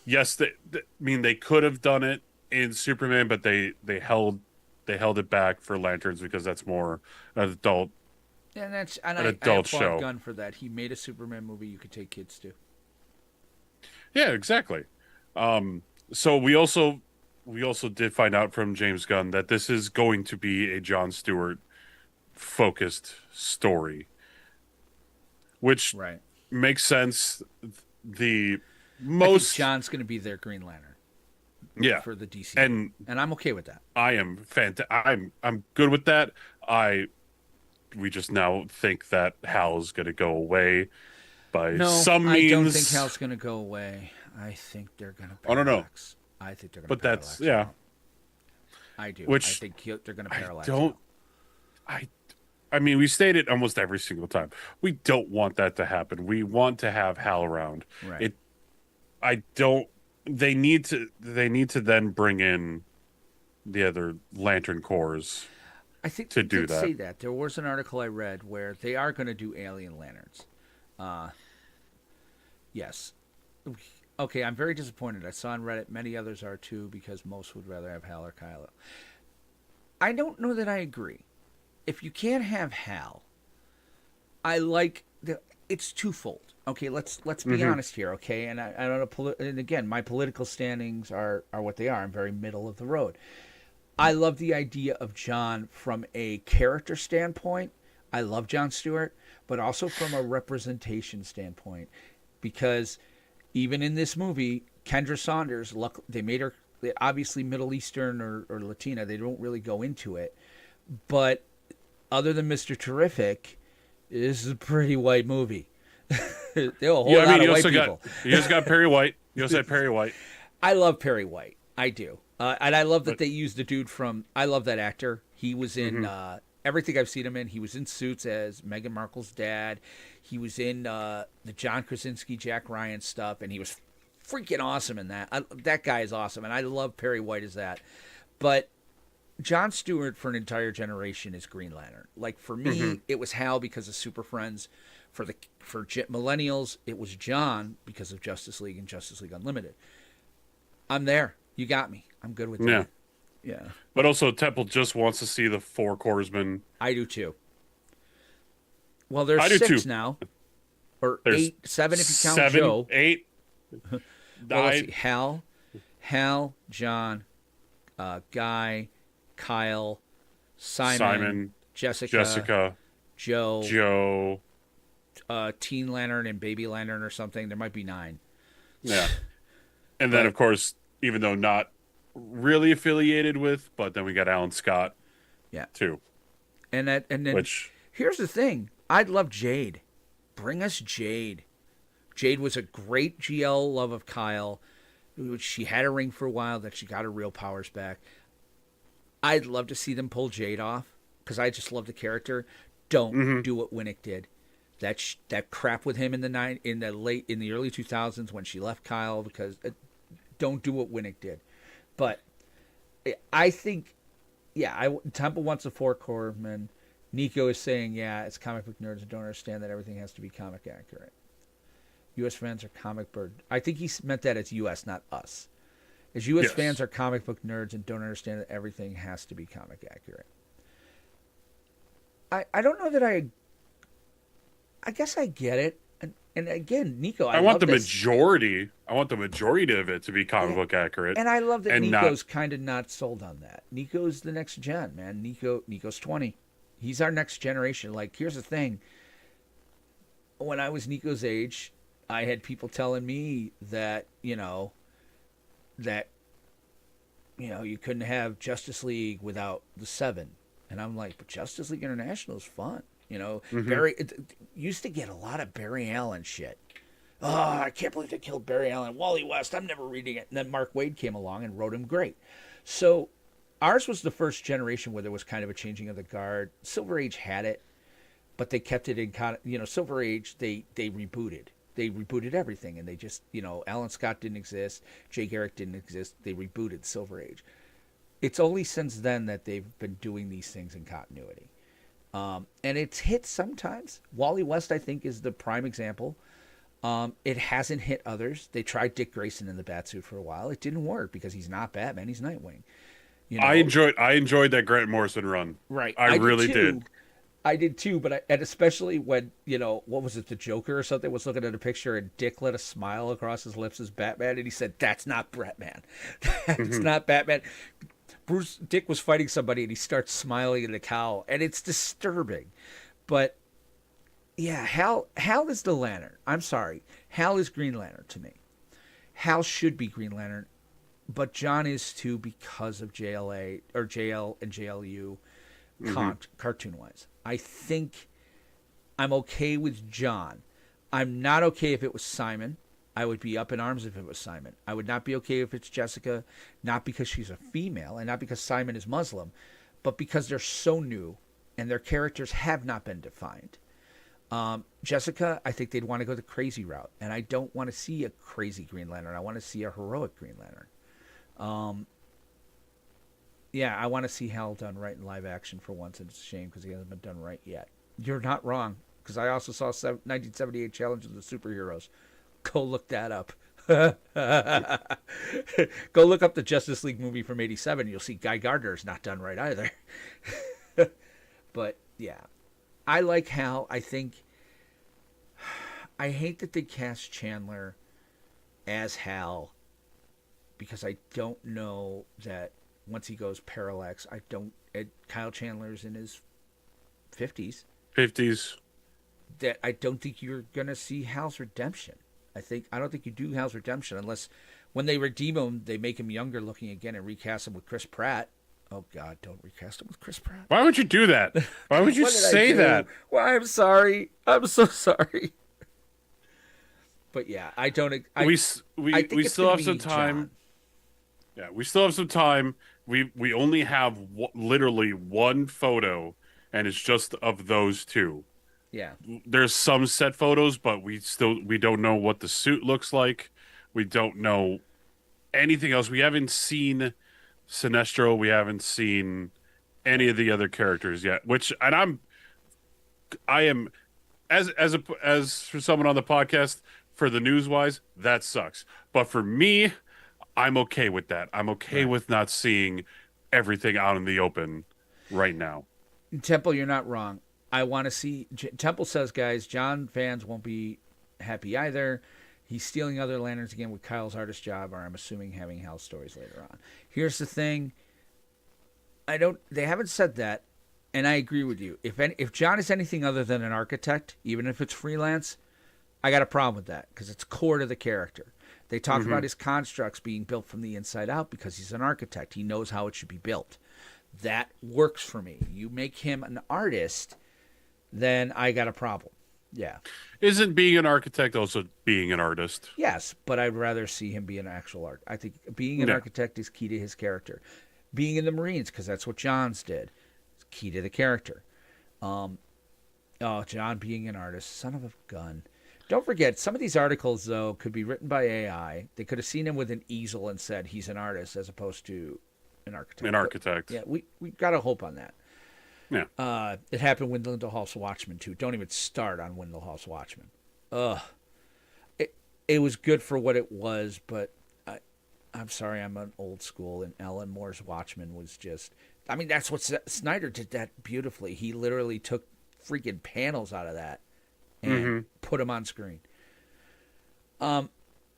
yes, I mean they could have done it in Superman, but they held it back for Lanterns because that's more an adult And I adult applaud show. Gunn for that. He made a Superman movie you could take kids to. Yeah, exactly. So we also did find out from James Gunn that this is going to be a Jon Stewart focused story, which Right. makes sense. The I think most John's going to be their Green Lantern yeah, for the DC, and and I'm okay with that. I am I'm good with that. We just now think that Hal's going to go away by No, some I means. don't think Hal's going to go away. I think they're going to I don't know. parallax. I think they're going to But parallax. that's yeah. I do. Which I think they're going to I parallax. don't. I mean, we state it almost every single time. We don't want that to happen. We want to have Hal around. Right. It. I don't. They need to. They need to then bring in the other Lantern Corps. I think to they do did that. say that. There was an article I read where they are going to do alien lanterns. Yes. Okay, I'm very disappointed. I saw on Reddit many others are too because most would rather have Hal or Kylo. I don't know that I agree. If you can't have Hal, I like it's twofold. Okay, let's be honest here. Okay, and I don't know. And again, my political standings are what they are. I'm very middle of the road. I love the idea of John from a character standpoint. I love Jon Stewart, but also from a representation standpoint, because even in this movie, Kendra Saunders, they made her obviously Middle Eastern or Latina. They don't really go into it, but other than Mr. Terrific, this is a pretty white movie. There are a whole lot of white people. You just got Perry White. You also had Perry White. I love Perry White. I do. And I love that they used the dude from. I love that actor. He was in everything I've seen him in. He was in Suits as Meghan Markle's dad. He was in the John Krasinski, Jack Ryan stuff, and he was freaking awesome in that. That guy is awesome, and I love Perry White as that. But Jon Stewart for an entire generation is Green Lantern. Like for me, it was Hal because of Super Friends. For millennials, it was John because of Justice League and Justice League Unlimited. I'm there. You got me. I'm good with that. Yeah. But also, Temple just wants to see the four corpsmen. I do too. Well, there's I do 6 too. now. Or There's 7 if you count 7, Joe. 8. Well, let's see. Hal, John, Guy, Kyle, Simon, Jessica, Joe, Teen Lantern and Baby Lantern or something. There might be 9. Yeah. And then, of course, even though not really affiliated with, but then we got Alan Scott. Yeah. Too. And then here's the thing. I'd love Jade. Bring us Jade. Jade was a great GL love of Kyle. She had a ring for a while, that she got her real powers back. I'd love to see them pull Jade off because I just love the character. Don't do what Winnick did. That crap with him in the early 2000s when she left Kyle, because don't do what Winnick did. But I think, Temple wants a 4 corpsman. Nico is saying, it's comic book nerds that don't understand that everything has to be comic accurate. U.S. fans are comic bird. I think he meant that as U.S., not us. As U.S. fans are comic book nerds and don't understand that everything has to be comic accurate. I don't know that I guess I get it. And again, Nico, I want love the this. majority. I want the majority of it to be comic book accurate. And I love that and Nico's kind of not sold on that. Nico's the next gen, man. Nico's 20. He's our next generation. Like, here's the thing. when I was Nico's age, I had people telling me that, that, you couldn't have Justice League without the Seven. And I'm like, but Justice League International is fun. Barry it used to get a lot of Barry Allen shit. Oh, I can't believe they killed Barry Allen. Wally West, I'm never reading it. And then Mark Waid came along and wrote him great. So ours was the first generation where there was kind of a changing of the guard. Silver Age had it, but they kept it in Silver Age, they rebooted. They rebooted everything, and they just, Alan Scott didn't exist, Jay Garrick didn't exist. They rebooted Silver Age. It's only since then that they've been doing these things in continuity. And it's hit sometimes. Wally West, I think, is the prime example. It hasn't hit others. They tried Dick Grayson in the Batsuit for a while. It didn't work because he's not Batman. He's Nightwing. I enjoyed that Grant Morrison run. Right. I really did. I did too, and especially when, what was it, the Joker or something was looking at a picture and Dick let a smile across his lips as Batman, and he said, "That's not Batman. That's not Batman." Dick was fighting somebody and he starts smiling in the cowl, and it's disturbing. But yeah, Hal is the Lantern. I'm sorry. Hal is Green Lantern to me. Hal should be Green Lantern, but John is too because of JLA or JL and JLU cartoon wise. I think I'm okay with John. I'm not okay if it was Simon. I would be up in arms if it was Simon. I would not be okay if it's Jessica, not because she's a female and not because Simon is Muslim, but because they're so new and their characters have not been defined. Jessica, I think they'd want to go the crazy route, and I don't want to see a crazy Green Lantern. I want to see a heroic Green Lantern. Yeah, I want to see Hal done right in live action for once, and it's a shame because he hasn't been done right yet. You're not wrong, because I also saw 1978 Challenge of the Superheroes. Go look that up. Go look up the Justice League movie from '87. You'll see Guy Gardner's not done right either. But yeah, I like Hal. I hate that they cast Chandler as Hal because I don't know that once he goes Parallax, Kyle Chandler's in his 50s. That I don't think you're gonna see Hal's redemption. I don't think you do Hal's redemption unless when they redeem him, they make him younger looking again and recast him with Chris Pratt. Oh God, don't recast him with Chris Pratt. Why would you do that? Why would you say that? Well, I'm sorry. I'm so sorry. But yeah, I don't. We still have some time. John. Yeah, we still have some time. We only have literally one photo, and it's just of those two. Yeah. There's some set photos, but we don't know what the suit looks like. We don't know anything else. We haven't seen Sinestro. We haven't seen any of the other characters yet. I am as for someone on the podcast, for the news wise, that sucks. But for me, I'm okay with that. I'm okay with not seeing everything out in the open right now. Temple, you're not wrong. I want to see. Temple says, guys, John fans won't be happy either. He's stealing other lanterns again with Kyle's artist job, or I'm assuming having Hal's stories later on. Here's the thing. They haven't said that, and I agree with you. If John is anything other than an architect, even if it's freelance, I got a problem with that because it's core to the character. They talk about his constructs being built from the inside out because he's an architect. He knows how it should be built. That works for me. You make him an artist, then I got a problem. Yeah. Isn't being an architect also being an artist? Yes, but I'd rather see him be an actual art. I think being an architect is key to his character. Being in the Marines, because that's what John's did, is key to the character. John being an artist, son of a gun. Don't forget, some of these articles, though, could be written by AI. They could have seen him with an easel and said he's an artist as opposed to an architect. An architect. But, yeah, we got a hope on that. Yeah. It happened with Wendell Hall's Watchmen, too. Don't even start on Wendell Hall's Watchmen. It was good for what it was, but I'm sorry, I'm an old school, and Alan Moore's Watchmen was just... I mean, that's what Snyder did that beautifully. He literally took freaking panels out of that and put them on screen. That's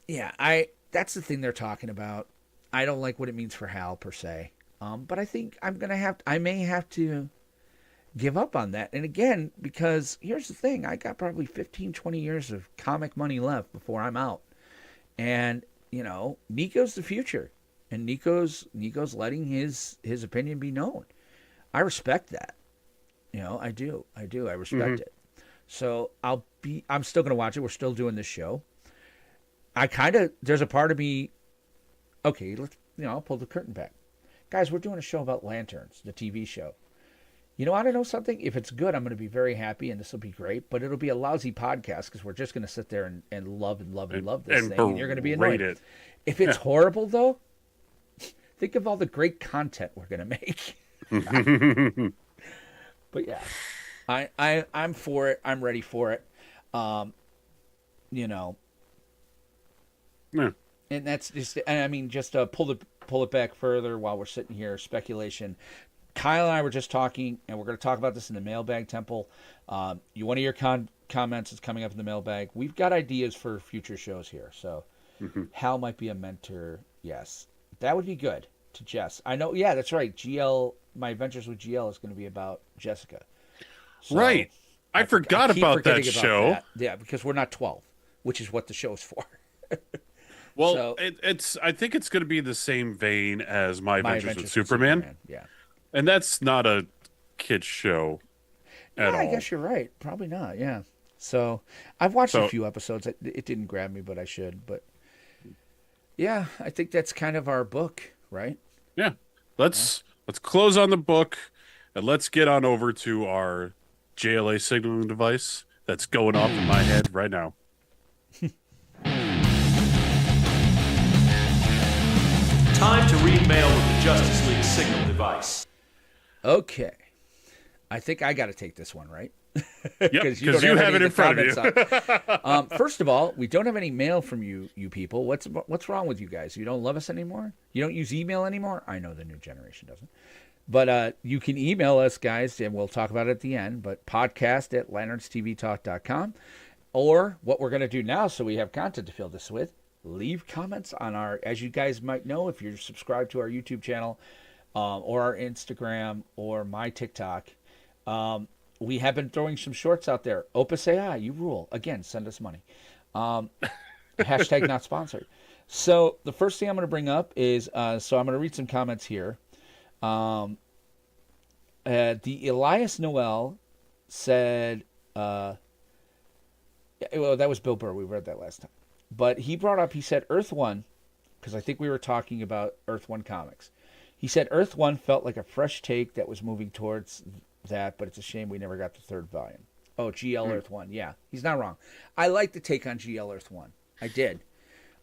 the thing they're talking about. I don't like what it means for Hal, per se. But I think I may have to give up on that. And again, because here's the thing, I got probably 15, 20 years of comic money left before I'm out. And, Nico's the future. And Nico's letting his opinion be known. I respect that. I do. I respect it. So I'm still going to watch it. We're still doing this show. There's a part of me, okay, I'll pull the curtain back. Guys, we're doing a show about lanterns, the TV show. I don't know something? If it's good, I'm going to be very happy, and this will be great. But it'll be a lousy podcast because we're just going to sit there and love this thing, and you're going to be annoyed. It. If it's horrible, though, think of all the great content we're going to make. But yeah, I'm for it. I'm ready for it. Yeah. And that's just. And I mean, just pull it back further while we're sitting here, speculation. Kyle and I were just talking, and we're going to talk about this in the mailbag, Temple. One of your comments is coming up in the mailbag. We've got ideas for future shows here. So Hal might be a mentor. Yes. That would be good to Jess. I know. Yeah, that's right. GL, my adventures with GL is going to be about Jessica. So right. I forgot about that show. That. Yeah, because we're not 12, which is what the show's for. Well, so, it's. I think it's going to be the same vein as My Adventures with Superman. Yeah. And that's not a kid's show at all. I guess you're right. Probably not, yeah. So, I've watched a few episodes. It didn't grab me, but I should. But, yeah, I think that's kind of our book, right? Yeah. Let's close on the book, and let's get on over to our JLA signaling device that's going off in my head right now. Time to read mail with the Justice League signal device. Okay. I think I got to take this one, right? Yep, because you have it in front of you. First of all, we don't have any mail from you people. What's wrong with you guys? You don't love us anymore? You don't use email anymore? I know the new generation doesn't. But you can email us, guys, and we'll talk about it at the end. But podcast@lanternstvtalk.com. Or what we're going to do now, so we have content to fill this with, leave comments on our, as you guys might know, if you're subscribed to our YouTube channel, or our Instagram, or my TikTok. We have been throwing some shorts out there. Opus AI, you rule. Again, send us money. Hashtag not sponsored. So the first thing I'm going to bring up is, so I'm going to read some comments here. The Elias Noel said, well, that was Bill Burr. We read that last time. But he said Earth 1, because I think we were talking about Earth 1 comics. He said Earth 1 felt like a fresh take that was moving towards that, but it's a shame we never got the third volume. Oh, GL Earth 1. Yeah, he's not wrong. I like the take on GL Earth 1. I did.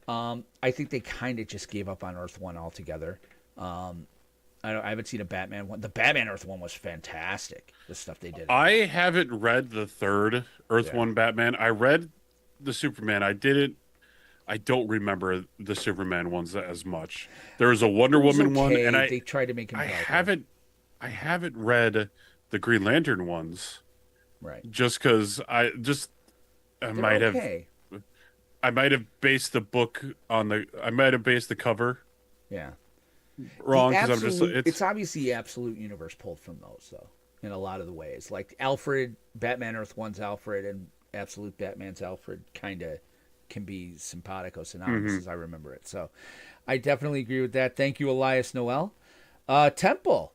I think they kind of just gave up on Earth 1 altogether. I haven't seen a Batman one. The Batman Earth 1 was fantastic, the stuff they did. I haven't read the third Earth 1 Batman. I read the Superman. I don't remember the Superman ones as much. There was a Wonder Woman one, and they tried to make him darker. I haven't read the Green Lantern ones, right? Just because I might have based the book on I might have based the cover, wrong, because it's obviously the absolute universe pulled from those, though, in a lot of the ways. Like Alfred, Batman Earth 1's Alfred, and Absolute Batman's Alfred kind of can be simpatico synonymous, as I remember it. So I definitely agree with that. Thank you, Elias Noel. Temple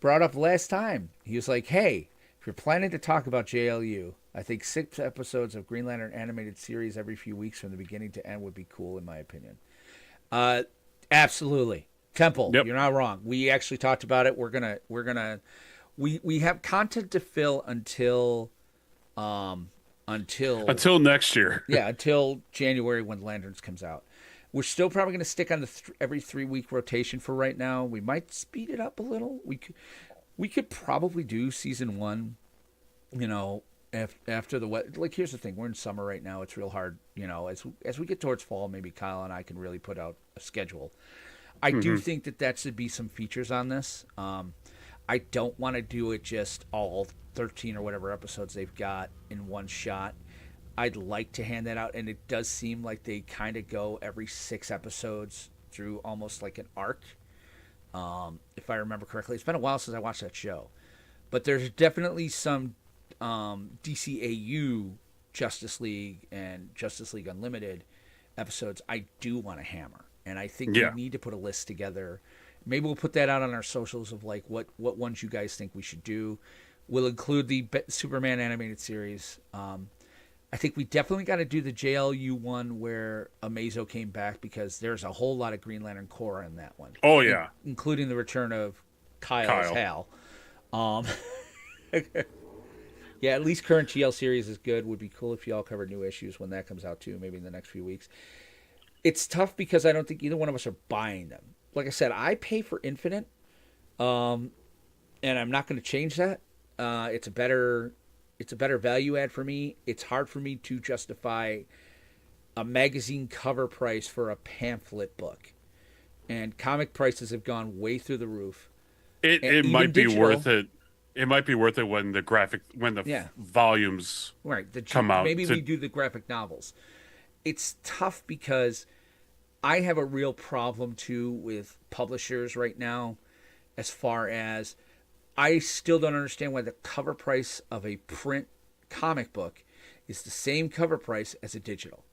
brought up last time. He was like, hey, if you're planning to talk about JLU, I think 6 episodes of Green Lantern animated series every few weeks from the beginning to end would be cool, in my opinion. Absolutely. Temple, You're not wrong. We actually talked about it. We have content to fill until next year. Yeah, until January when Lanterns comes out. We're still probably going to stick on the every 3-week rotation for right now. We might speed it up a little. We could probably do season 1, after the here's the thing, we're in summer right now. It's real hard, as we get towards fall, maybe Kyle and I can really put out a schedule. I do think that should be some features on this. I don't want to do it just all 13 or whatever episodes they've got in one shot. I'd like to hand that out, and it does seem like they kind of go every 6 episodes through almost like an arc. If I remember correctly, it's been a while since I watched that show. But there's definitely some DCAU Justice League and Justice League Unlimited episodes I do want to hammer, and I think we need to put a list together. Maybe we'll put that out on our socials of like what ones you guys think we should do. We'll include the Superman animated series. I think we definitely got to do the JLU one where Amazo came back, because there's a whole lot of Green Lantern core in that one. Oh yeah, including the return of Kyle as Hal. Yeah, at least current GL series is good. Would be cool if y'all covered new issues when that comes out too, maybe in the next few weeks. It's tough because I don't think either one of us are buying them. Like I said, I pay for Infinite, and I'm not going to change that. It's a better value add for me. It's hard for me to justify a magazine cover price for a pamphlet book, and comic prices have gone way through the roof. It might be worth it. It might be worth it when the volumes come out. Maybe we do the graphic novels. It's tough because I have a real problem too with publishers right now, as far as I still don't understand why the cover price of a print comic book is the same cover price as a digital.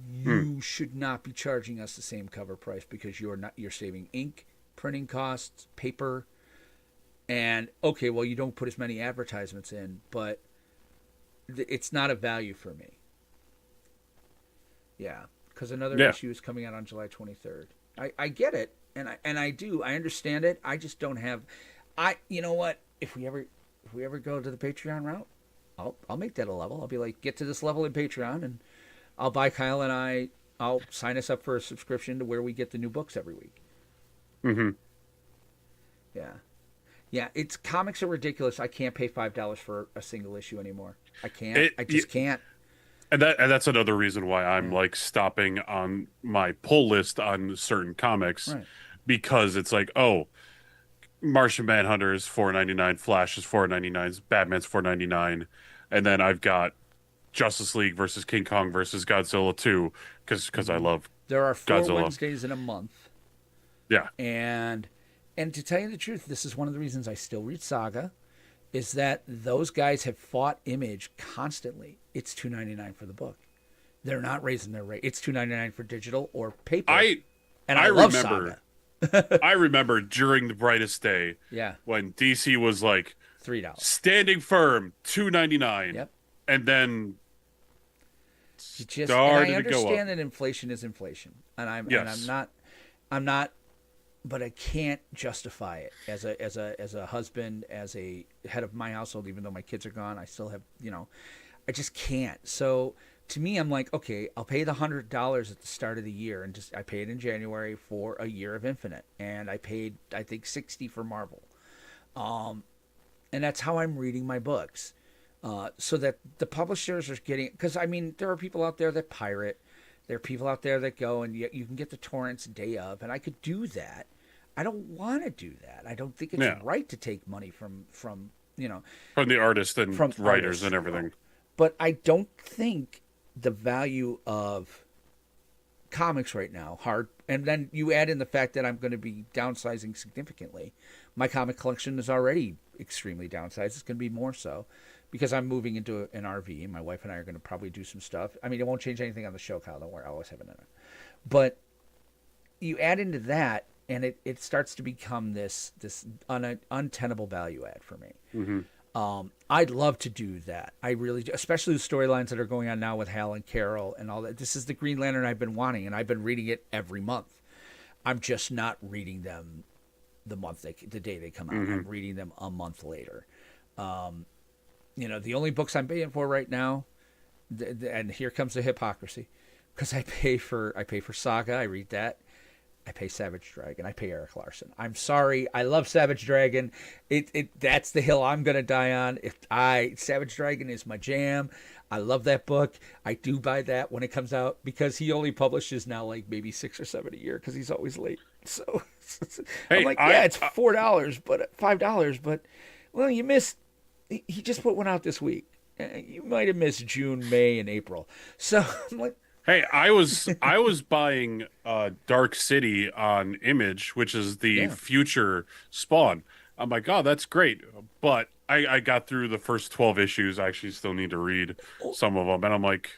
You should not be charging us the same cover price, because you're saving ink, printing costs, paper. And okay, well, you don't put as many advertisements in, but it's not a value for me. Yeah, because another issue is coming out on July 23rd. I get it, and I understand it. I just don't have. You know what? If we ever go to the Patreon route, I'll make that a level. I'll be like, get to this level in Patreon, and I'll buy Kyle and I'll sign us up for a subscription to where we get the new books every week. Mm-hmm. Yeah. Yeah, comics are ridiculous. I can't pay $5 for a single issue anymore. I can't. I just can't. And that's another reason why I'm like stopping on my pull list on certain comics, because it's like, oh, Martian Manhunter is $4.99, Flash is $4.99, Batman's $4.99, and then I've got Justice League versus King Kong versus Godzilla 2, because I love there are 4 Godzilla. Wednesdays in a month. Yeah, And to tell you the truth, this is one of the reasons I still read Saga, is that those guys have fought Image constantly. It's $2.99 for the book. They're not raising their rate. It's $2.99 for digital or paper. I love remember, Saga. I remember during the brightest day, when DC was like $3, standing firm, $2.99. Yep. And then started to go up. I understand that inflation is inflation, and I'm not. But I can't justify it as a husband, as a head of my household. Even though my kids are gone, I still have, I just can't. So to me, I'm like, okay, I'll pay the $100 at the start of the year, and I pay it in January for a year of Infinite, and I paid I think $60 for Marvel, and that's how I'm reading my books, so that the publishers are getting, because I mean there are people out there that pirate, there are people out there that go and you can get the torrents day of, and I could do that. I don't want to do that. I don't think it's right to take money from the artists and from writers artists and everything. But I don't think the value of comics right now and then you add in the fact that I'm going to be downsizing significantly. My comic collection is already extremely downsized. It's going to be more so because I'm moving into an RV, and my wife and I are going to probably do some stuff. I mean, it won't change anything on the show, Kyle. Don't worry, I always have it in it. But you add into that, and it starts to become this untenable value add for me. Mm-hmm. I'd love to do that. I really do, especially the storylines that are going on now with Hal and Carol and all that. This is the Green Lantern I've been wanting, and I've been reading it every month. I'm just not reading them the day they come out. Mm-hmm. I'm reading them a month later. The only books I'm paying for right now, and here comes the hypocrisy, because I pay for Saga. I read that. I pay Savage Dragon. I pay Eric Larson. I'm sorry. I love Savage Dragon. That's the hill I'm gonna die on. Savage Dragon is my jam. I love that book. I do buy that when it comes out, because he only publishes now like maybe 6 or 7 a year because he's always late. So I'm like, it's $4, but $5, but well, you missed. He just put one out this week. You might have missed June, May, and April. So I'm like. Hey, I was buying Dark City on Image, which is the future Spawn, I'm like, oh, that's great. But I got through the first 12 issues. I actually still need to read some of them. And I'm like,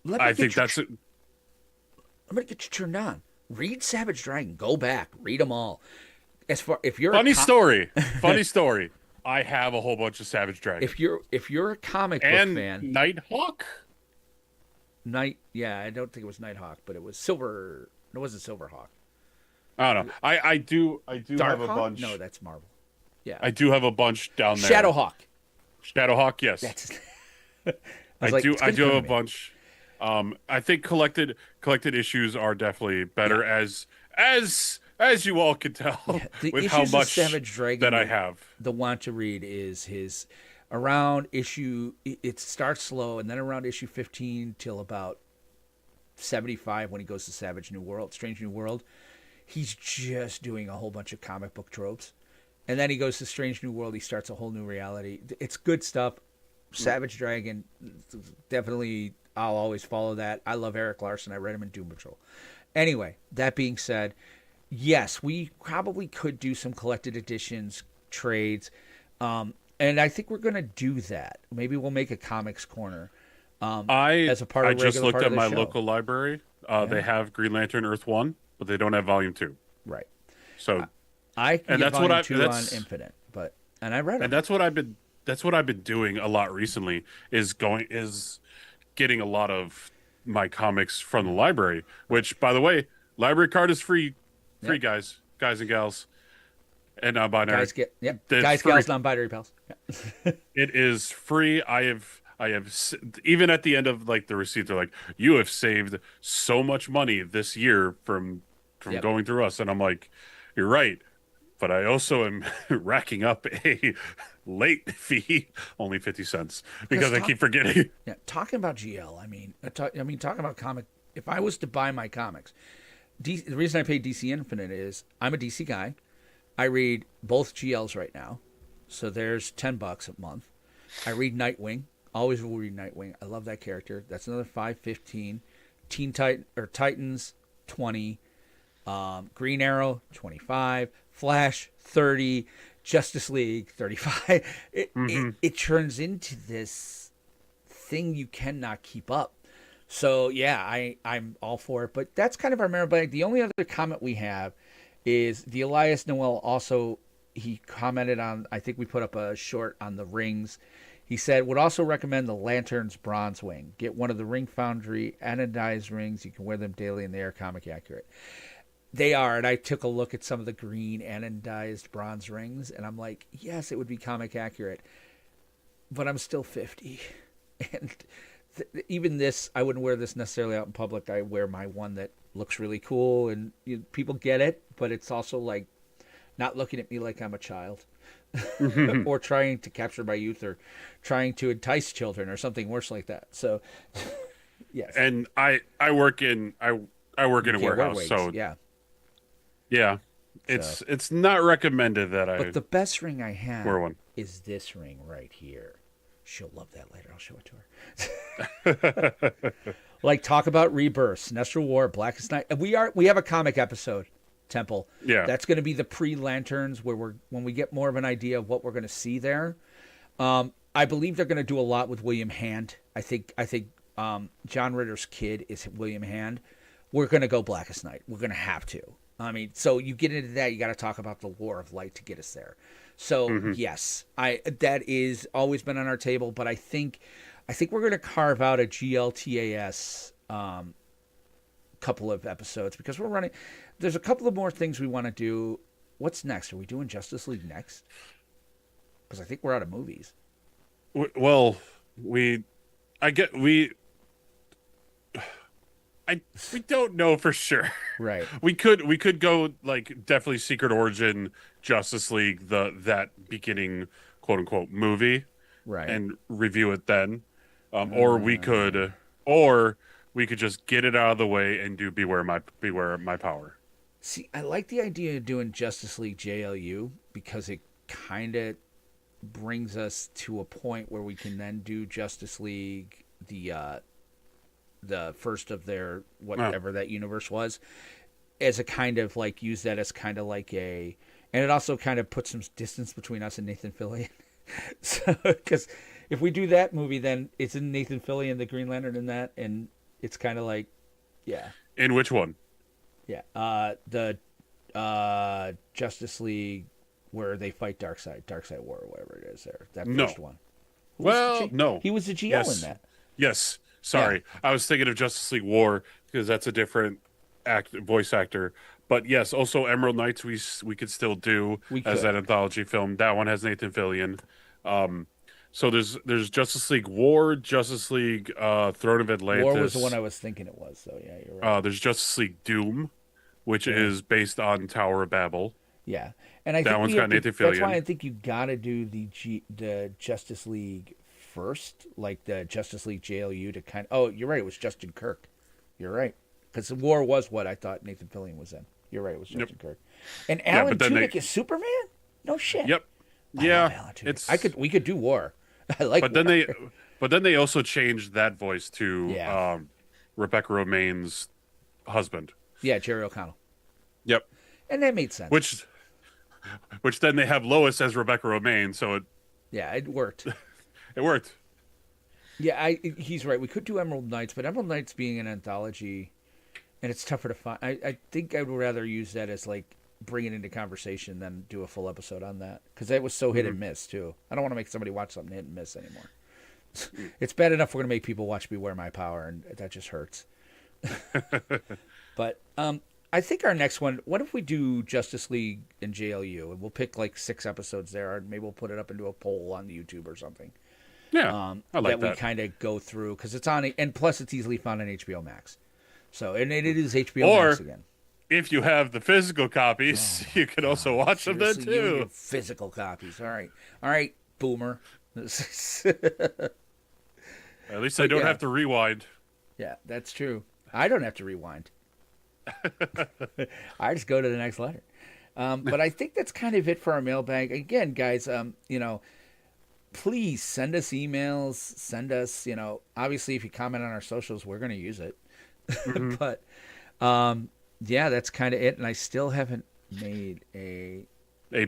Let me I get think you. that's it. I'm gonna get you turned on. Read Savage Dragon. Go back. Read them all. As far if you're Funny story. Funny story. I have a whole bunch of Savage Dragon. if you're a comic book And fan, Nighthawk? yeah, I don't think it was Nighthawk, but it was Silver. It wasn't Silverhawk. I don't know. I do have a Darkhawk? bunch. No, that's Marvel. Yeah, I do have a bunch down there. Shadowhawk. Shadowhawk, yes. That's. I do have a bunch. I think collected issues are definitely better as you all can tell The with how issues much of Savage Dragon that I have. The want to read is his around issue. It starts slow, and then around issue 15 till about 75 when he goes to Savage New World, Strange New World. He's just doing a whole bunch of comic book tropes, and then he goes to Strange New World. He starts a whole new reality. It's good stuff. Savage Dragon, definitely. I'll always follow that. I love Eric Larson. I read him in Doom Patrol. Anyway, that being said, yes, we probably could do some collected editions, trades, and I think we're going to do that. Maybe we'll make a comics corner. As a part of I just regular looked part at of the my show. local library. They have Green Lantern Earth 1, but they don't have Volume 2. Right. So I can And get that's volume what I- 2 that's- on Infinite, and I read it. and that's what I've been doing a lot recently is getting a lot of my comics from the library, which by the way, library card is free, Yep. guys and gals. And non-binary. Guys get It's guys, free. gals, non-binary pals. Yeah. It is free. Even at the end of like the receipt, they're like, "You have saved so much money this year from Yep. going through us," and I'm like, "You're right." But I also am racking up a late fee, only 50 cents, because I keep forgetting. Yeah, talking about GL, talking about comic. If I was to buy my comics, the reason I pay DC Infinite is I'm a DC guy. I read both GLs right now, so there's $10 a month. I read Nightwing. Always will read Nightwing. I love that character. That's another $5.15. Titans 20. Green Arrow 25. Flash 30. Justice League 35. It turns into this thing you cannot keep up. So yeah, I'm all for it. But that's kind of our mailbag. The only other comment we have is the Elias Noel also, he commented on, I think we put up a short on the rings. He said, would also recommend the Lantern's bronze wing. Get one of the Ring Foundry anodized rings. You can wear them daily and they are comic accurate. They are, and I took a look at some of the green anodized bronze rings, and I'm like, yes, it would be comic accurate, but I'm still 50. And even this, I wouldn't wear this necessarily out in public. I wear my one that looks really cool, and people get it, but it's also like not looking at me like I'm a child or trying to capture my youth or trying to entice children or something worse like that. So, yes. And I work in a warehouse, wigs, so yeah. It's not recommended that I But the best ring I have wear one. is this ring right here. She'll love that later. I'll show it to her. Like, talk about rebirths, Sinestro War, Blackest Night. We have a comic episode, Temple. Yeah. That's going to be the pre-Lanterns, where when we get more of an idea of what we're going to see there. I believe they're going to do a lot with William Hand. I think John Ritter's kid is William Hand. We're going to go Blackest Night. We're going to have to. I mean, so you get into that, you got to talk about the War of Light to get us there. So yes, that is always been on our table, but I think we're going to carve out a GLTAS couple of episodes because we're running. There's a couple of more things we want to do. What's next? Are we doing Justice League next? Because I think we're out of movies. Well, we don't know for sure. Right. We could go like definitely Secret Origin Justice League, that beginning quote unquote movie, Right. and review it then, or we could just get it out of the way and do Beware My Power. See, I like the idea of doing Justice League JLU because it kind of brings us to a point where we can then do Justice League, the first of their whatever that universe was, as a kind of like use that as kind of like a And it also kind of puts some distance between us and Nathan Fillion. So, because if we do that movie, then it's in Nathan Fillion, the Green Lantern, in that, and it's kind of like, yeah, In which one? yeah, the Justice League where they fight Darkseid War, or whatever it is. There, that No. first one. Well, no. He was the GL Yes. in that. Yes. Sorry. I was thinking of Justice League War because that's a different voice actor. But yes, also Emerald Knights we could still do We as could. that anthology film. That one has Nathan Fillion. So there's Justice League War, Justice League Throne of Atlantis. War was the one I was thinking it was. So yeah, you're right. There's Justice League Doom, which is based on Tower of Babel. Yeah, and I That think one's we got have to- Nathan That's Fillion. why I think you got to do the Justice League first, like the Justice League JLU to kind of. Oh, you're right. It was Justin Kirk. You're right, because the War was what I thought Nathan Fillion was in. You're right. It was Justin Kirk. And Alan but then Tudyk is Superman. No shit. Yep. I love Alan Tudyk. We could do War. I like. But then War. they also changed that voice to Yeah. Rebecca Romaine's husband. Yeah, Jerry O'Connell, Yep. and that made sense. Which then they have Lois as Rebecca Romaine, so Yeah, it worked. it worked. Yeah, he's right. We could do Emerald Knights, but Emerald Knights being an anthology, and it's tougher to find. I think I would rather use that as like bring it into conversation than do a full episode on that, because that was so hit and miss too. I don't want to make somebody watch something hit and miss anymore. It's bad enough we're going to make people watch Beware My Power, and that just hurts. But I think our next one, what if we do Justice League and JLU, and we'll pick like 6 episodes there, or maybe we'll put it up into a poll on the YouTube or something. Yeah, I like We that. kind of go through, because it's on, and plus it's easily found on HBO Max. So, and it is HBO Or Max again. if you have the physical copies, you can also watch them then Seriously, you and too. your physical copies. All right, boomer. At least I don't yeah. have to rewind. Yeah, that's true. I don't have to rewind. I just go to the next letter. But I think that's kind of it for our mailbag. Again, guys, please send us emails. Send us, obviously if you comment on our socials, we're going to use it. Mm-hmm. But yeah, that's kind of it. And I still haven't made a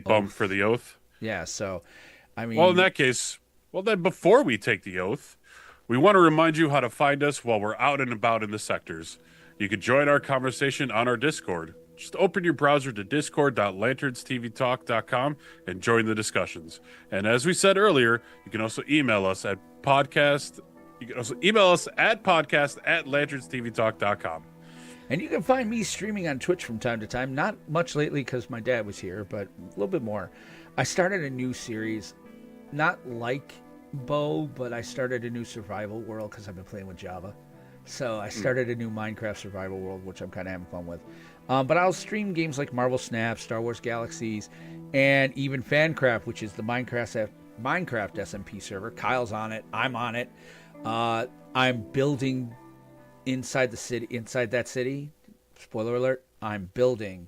bump for the oath. Yeah, so I mean, Well, in that case, then before we take the oath, we want to remind you how to find us while we're out and about in the sectors. You can join our conversation on our Discord. Just open your browser to discord.lanternstvtalk.com and join the discussions. And as we said earlier, you can also email us at podcast@lanternstvtalk.com. and you can find me streaming on Twitch from time to time. Not much lately because my dad was here, but a little bit more. I started a new series, not like Bo, but I started a new survival world because I've been playing with Java. So I started a new Minecraft survival world, which I'm kind of having fun with. But I'll stream games like Marvel Snap, Star Wars Galaxies, and even Fancraft, which is the Minecraft SMP server. Kyle's on it. I'm on it. I'm building inside that city. Spoiler alert. I'm building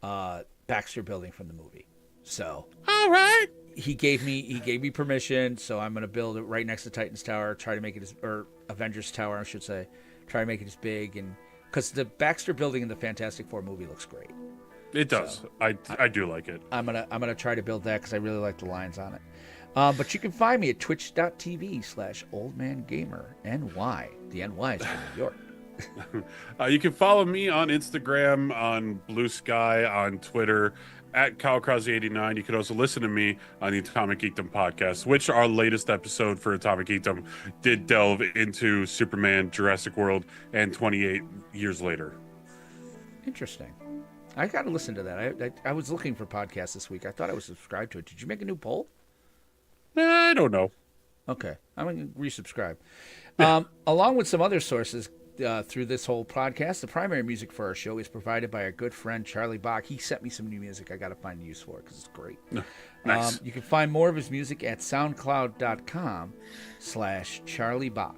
Baxter Building from the movie. So All right. he gave me permission, so I'm going to build it right next to Titan's Tower, try to make it or Avengers Tower, I should say. Try to make it as big, and because the Baxter Building in the Fantastic Four movie looks great. It does. So, I do like it. I'm gonna try to build that because I really like the lines on it. But you can find me at twitch.tv/oldmangamer. NY. The NY is from New York. You can follow me on Instagram, on Blue Sky, on Twitter, at KyleCrosby89. You can also listen to me on the Atomic Geekdom podcast, which our latest episode for Atomic Geekdom did delve into Superman, Jurassic World, and 28 years later. Interesting. I got to listen to that. I was looking for podcasts this week. I thought I was subscribed to it. Did you make a new poll? I don't know. Okay. I'm going to resubscribe. Along with some other sources through this whole podcast, the primary music for our show is provided by our good friend Charlie Bach. He sent me some new music I got to find a use for because it's great. Nice. You can find more of his music at soundcloud.com/Charlie Bach.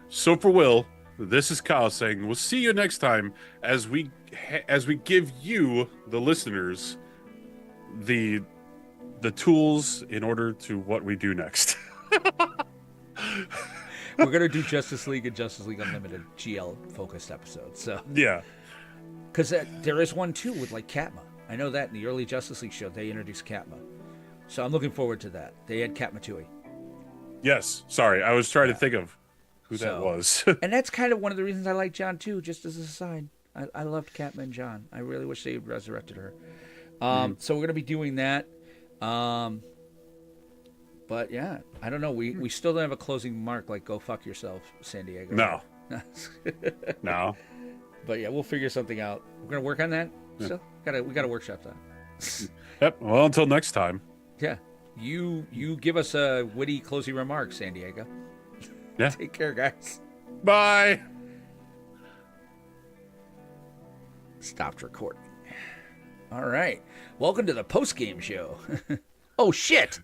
So for Will, this is Kyle saying we'll see you next time as we give you, the listeners, the tools in order to what we do next. We're going to do Justice League and Justice League Unlimited GL focused episodes. So Yeah. because there is one too with like Katma. I know that in the early Justice League show they introduced Katma, so I'm looking forward to that. They had Katma Tui. Yes. Sorry, I was trying to think of who that was. And that's kind of one of the reasons I like John too. Just as a aside, I loved Katma and John. I really wish they resurrected her. So we're gonna be doing that. But yeah, I don't know. We still don't have a closing mark like "Go fuck yourself, San Diego." No. No. But yeah, we'll figure something out. We're gonna work on that. So we gotta workshop that. Yep. Well, until next time. Yeah, you give us a witty closing remark, San Diego. Yeah. Take care, guys. Bye. Stopped recording. All right. Welcome to the post-game show. Oh, shit.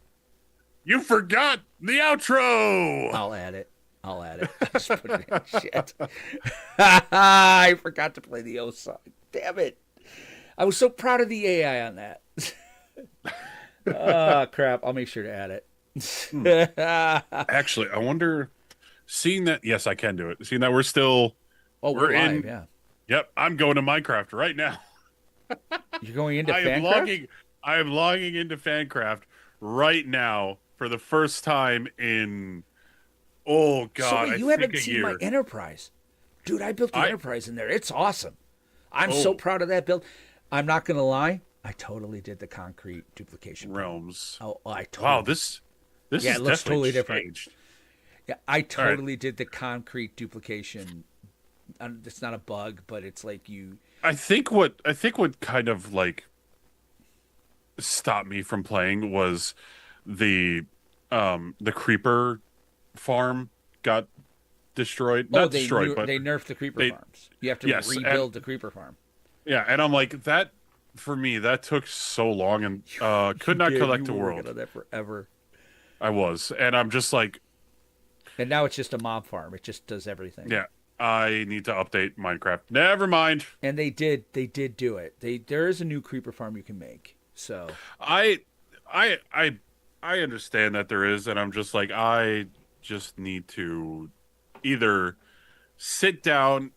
You forgot the outro. I'll add it. I just put it in. Shit. I forgot to play the O song. Damn it. I was so proud of the AI on that. Oh, crap. I'll make sure to add it. Actually, I wonder, seeing that, yes, I can do it. Seeing that we're we're live, in. yeah. Yep, I'm going to Minecraft right now. You're going into I am logging into Fancraft right now for the first time in, oh God, So wait, you I haven't think a seen year. my Enterprise. Dude, I built the Enterprise in there. It's awesome. I'm so proud of that build. I'm not going to lie. I totally did the concrete duplication. Realms. Oh, I totally. Wow, this Yeah, is it looks definitely totally different. changed. Yeah, I totally did the concrete duplication. It's not a bug, but it's like you. I think what kind of like stopped me from playing was the creeper farm got destroyed. Not destroyed, but they nerfed the creeper farms. You have to rebuild the creeper farm. Yeah, and I'm like, that for me, that took so long, and could not collect a world. On that forever. I was, and I'm just like, and now it's just a mob farm. It just does everything. Yeah, I need to update Minecraft. Never mind. And they did do it. There is a new creeper farm you can make. So I understand that there is, and I'm just like, I just need to either sit down,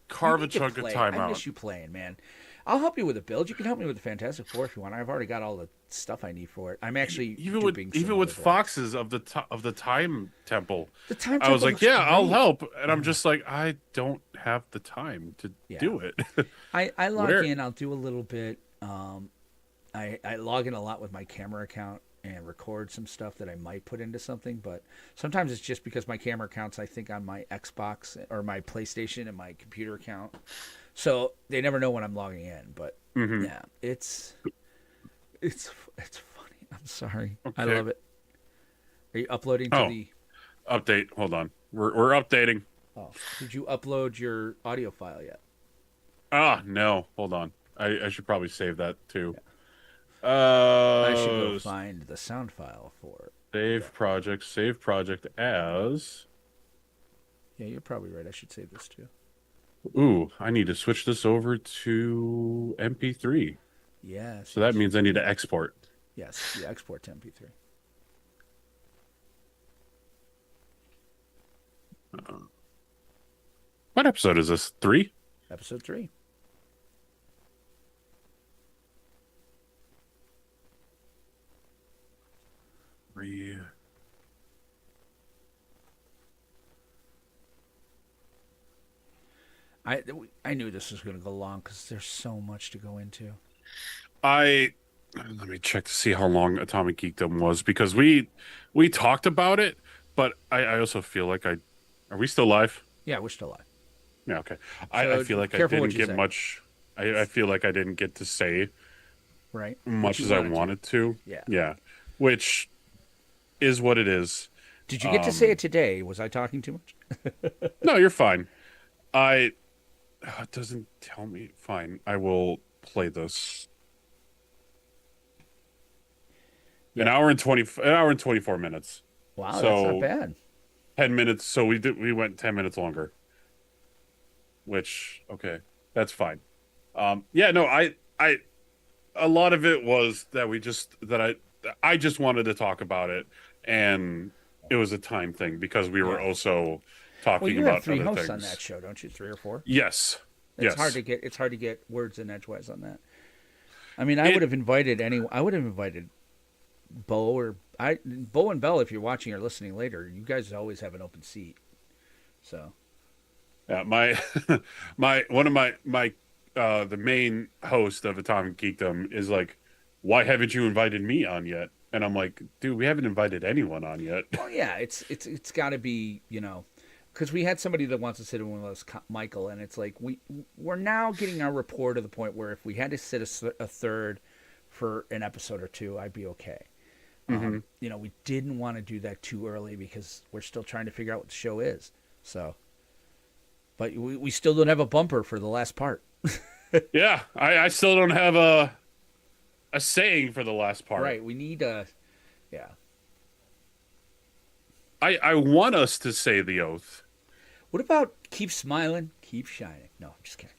carve a chunk of time out. I miss you playing, man. I'll help you with a build. You can help me with the Fantastic Four if you want. I've already got all the stuff I need for it. I'm actually even with Foxes of the Time Temple. The Time Temple I was like, yeah, great. I'll help, and I'm just like, I don't have the time to do it. I log in. I'll do a little bit. I log in a lot with my camera account and record some stuff that I might put into something, but sometimes it's just because my camera account's, I think, on my Xbox or my PlayStation and my computer account. So they never know when I'm logging in, but yeah, it's funny. I'm sorry. Okay. I love it. Are you uploading to the update? Hold on. We're updating. Oh, did you upload your audio file yet? No. Hold on. I should probably save that too. Yeah. I should go find the sound file for it. Save project as. Yeah, you're probably right. I should save this too. Ooh, I need to switch this over to MP3. Yes. So that means I need to export. Yes, you export to MP3. What episode is this? 3? Episode 3. I knew this was going to go long because there's so much to go into. Let me check to see how long Atomic Geekdom was, because we talked about it, but I also feel like are we still live? Yeah, we're still live. Yeah, okay. I feel like I didn't get much. I feel like I didn't get to say much as I wanted to. Yeah. Which is what it is. Did you get to say it today? Was I talking too much? No, you're fine. It doesn't tell me. Fine, I will play this. Yeah. An hour and 24 minutes. Wow, so, that's not bad. 10 minutes. So we went 10 minutes longer. Which, okay, that's fine. Yeah, no, I a lot of it was that I just wanted to talk about it, and it was a time thing because we were also talking about have 3 other hosts things on that show, don't you? 3 or 4? Yes. It's hard to get words in edgewise on that. I mean, I would have invited anyone. I would have invited Bo and Bell, if you're watching or listening later. You guys always have an open seat. So. Yeah, one of my the main host of Atomic Geekdom is like, why haven't you invited me on yet? And I'm like, dude, we haven't invited anyone on yet. Well, yeah, it's got to be, because we had somebody that wants to sit in with us, Michael, and it's like we're now getting our rapport to the point where if we had to sit a third for an episode or two, I'd be okay. We didn't want to do that too early because we're still trying to figure out what the show is. So, but we still don't have a bumper for the last part. Yeah, I still don't have a saying for the last part. Right, we need yeah. I want us to say the oath. What about keep smiling, keep shining? No, I'm just kidding.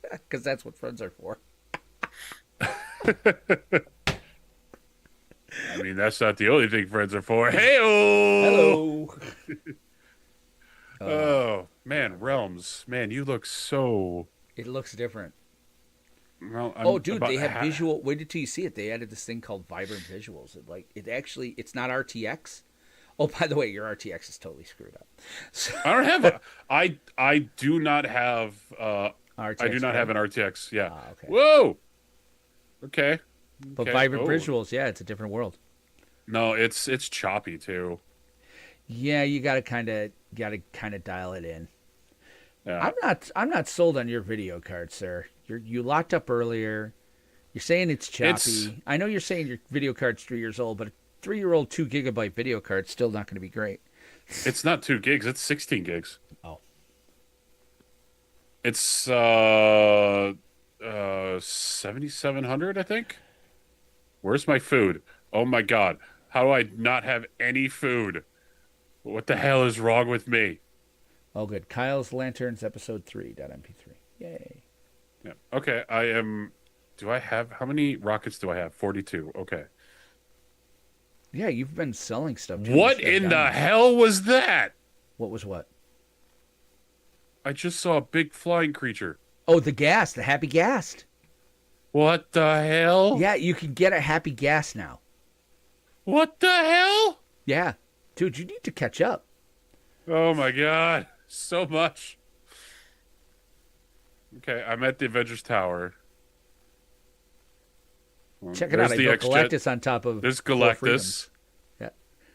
Because that's what friends are for. I mean, that's not the only thing friends are for. Hey-oh! Hello. Oh, man, Realms. Man, you look so... It looks different. Well, dude, they have visual. Wait until you see it. They added this thing called Vibrant Visuals. It's not RTX. Oh, by the way, your RTX is totally screwed up. So, I don't have I do not have RTX I do not have an RTX. Yeah. okay. Whoa. Okay. But Okay. Vibrant Visuals, yeah, it's a different world. No, it's choppy too. Yeah, you gotta kind of dial it in. Yeah. I'm not sold on your video card, sir. You locked up earlier. You're saying it's choppy. I know you're saying your video card's 3 years old, but a 3-year-old 2 gigabyte video card's still not going to be great. It's not 2 gigs, it's 16 gigs. Oh. It's 7700, I think. Where's my food? Oh my god. How do I not have any food? What the hell is wrong with me? Oh, good. Kyle's Lanterns, episode 3.mp3. Yay. Yeah. Okay, I am... Do I have... How many rockets do I have? 42. Okay. Yeah, you've been selling stuff. Too. What in the hell was that? What was what? I just saw a big flying creature. Oh, the ghast, the happy ghast. What the hell? Yeah, you can get a happy ghast now. What the hell? Yeah. Dude, you need to catch up. Oh my god. So much. Okay, I'm at the Avengers Tower. Check it out. I built X-Jet. Galactus on top of There's Four Galactus. Freedoms.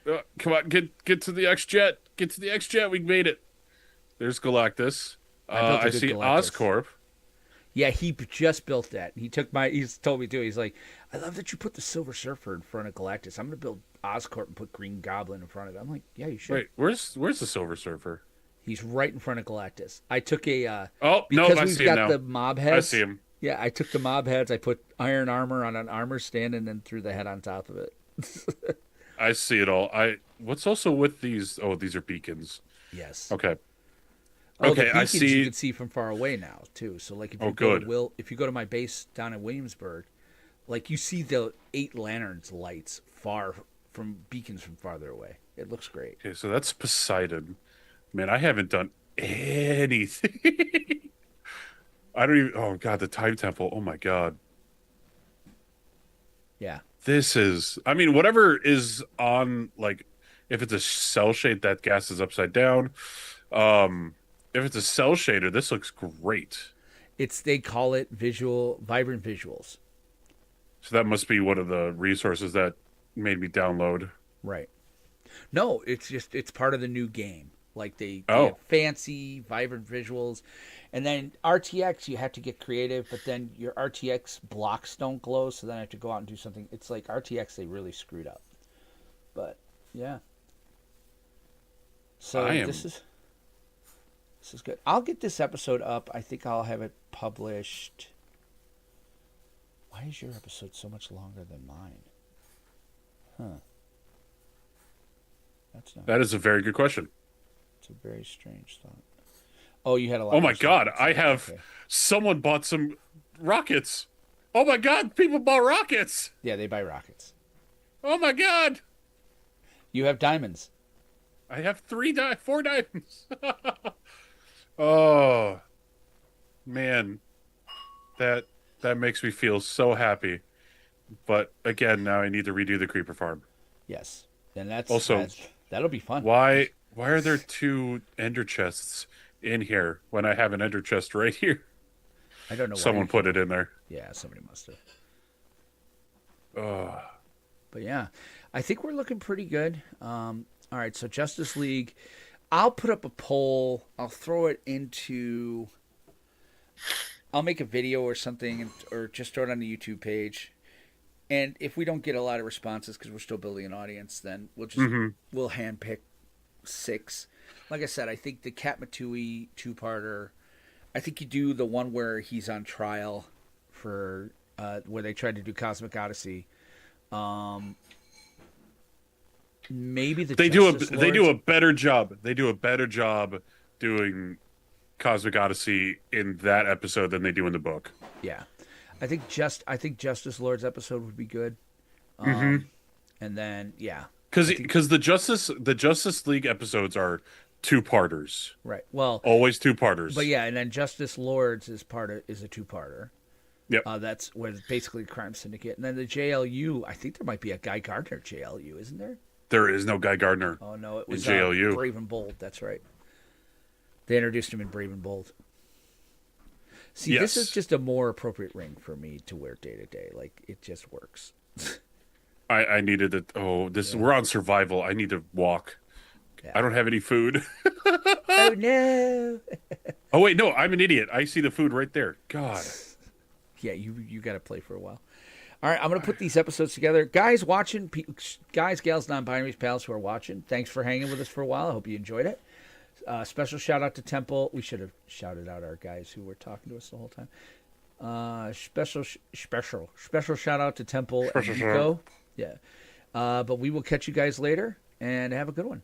Yeah. Come on, get to the X-Jet. Get to the X-Jet. We made it. There's Galactus. I see Galactus. Oscorp. Yeah, he just built that. He's told me too. He's like, I love that you put the Silver Surfer in front of Galactus. I'm going to build Oscorp and put Green Goblin in front of it. I'm like, yeah, you should. Wait, where's the Silver Surfer? He's right in front of Galactus. I took a Oh, no, because I we've see him got now. the mob heads. I see him. Yeah, I took the mob heads. I put iron armor on an armor stand and then threw the head on top of it. I see it all. What's also with these? Oh, these are beacons. Yes. Okay. Oh, Okay, the I beacons see. you can see from far away now too. So like if you Oh, go good. to if you go to my base down in Williamsburg, like you see the 8 lanterns lights far from beacons from farther away. It looks great. Okay, so that's Poseidon. Man, I haven't done anything. I don't even. Oh god, the Time Temple. Oh my god. Yeah. This is. I mean, whatever is on. Like, if it's a cell shade, that gas is upside down. If it's a cell shader, this looks great. They call it vibrant visuals. So that must be one of the resources that made me download. Right. No, it's part of the new game. Like they Oh. have fancy, vibrant visuals. And then RTX, you have to get creative, but then your RTX blocks don't glow, so then I have to go out and do something. It's like RTX, they really screwed up. But, yeah. So this is good. I'll get this episode up. I think I'll have it published. Why is your episode so much longer than mine? Huh. That is a very good question. It's a very strange thought. Oh, you had a lot. Oh my more god, stuff. I have someone bought some rockets. Oh my god, people bought rockets. Yeah, they buy rockets. Oh my god. You have diamonds. I have 4 diamonds. Oh man, that That makes me feel so happy. But again, now I need to redo the creeper farm. Yes, and that's Also, that'll be fun. why are there two ender chests in here when I have an ender chest right here? I don't know. Someone put it in there. Yeah, somebody must have. Ugh. But yeah, I think we're looking pretty good. All right, so Justice League. I'll put up a poll. I'll throw it into. I'll make a video or something, or just throw it on the YouTube page. And if we don't get a lot of responses because we're still building an audience, then we'll handpick 6. Like I said, I think the Kat Matui 2-parter. I think you do the one where he's on trial for where they tried to do Cosmic Odyssey. Maybe they do a better job. They do a better job doing Cosmic Odyssey in that episode than they do in the book. Yeah, I think Justice Lord's episode would be good. And then because the Justice League episodes are 2-parters. Right. Well, always 2-parters. But yeah, and then Justice Lords is a 2-parter. Yep. That's where it's basically Crime Syndicate, and then the JLU. I think there might be a Guy Gardner JLU, isn't there? There is no Guy Gardner. Oh no, it was in JLU. Brave and Bold. That's right. They introduced him in Brave and Bold. See, Yes. This is just a more appropriate ring for me to wear day to day. Like it just works. I needed it. Oh, we're on survival. I need to walk. Yeah. I don't have any food. Oh no. Oh wait, no, I'm an idiot. I see the food right there. God. Yeah, you got to play for a while. All right, I'm going to put these episodes together. Guys watching, guys, gals, non-binaries, pals who are watching, thanks for hanging with us for a while. I hope you enjoyed it. Special shout-out to Temple. We should have shouted out our guys who were talking to us the whole time. Special shout-out to Temple and Nico. Yeah. But we will catch you guys later, and have a good one.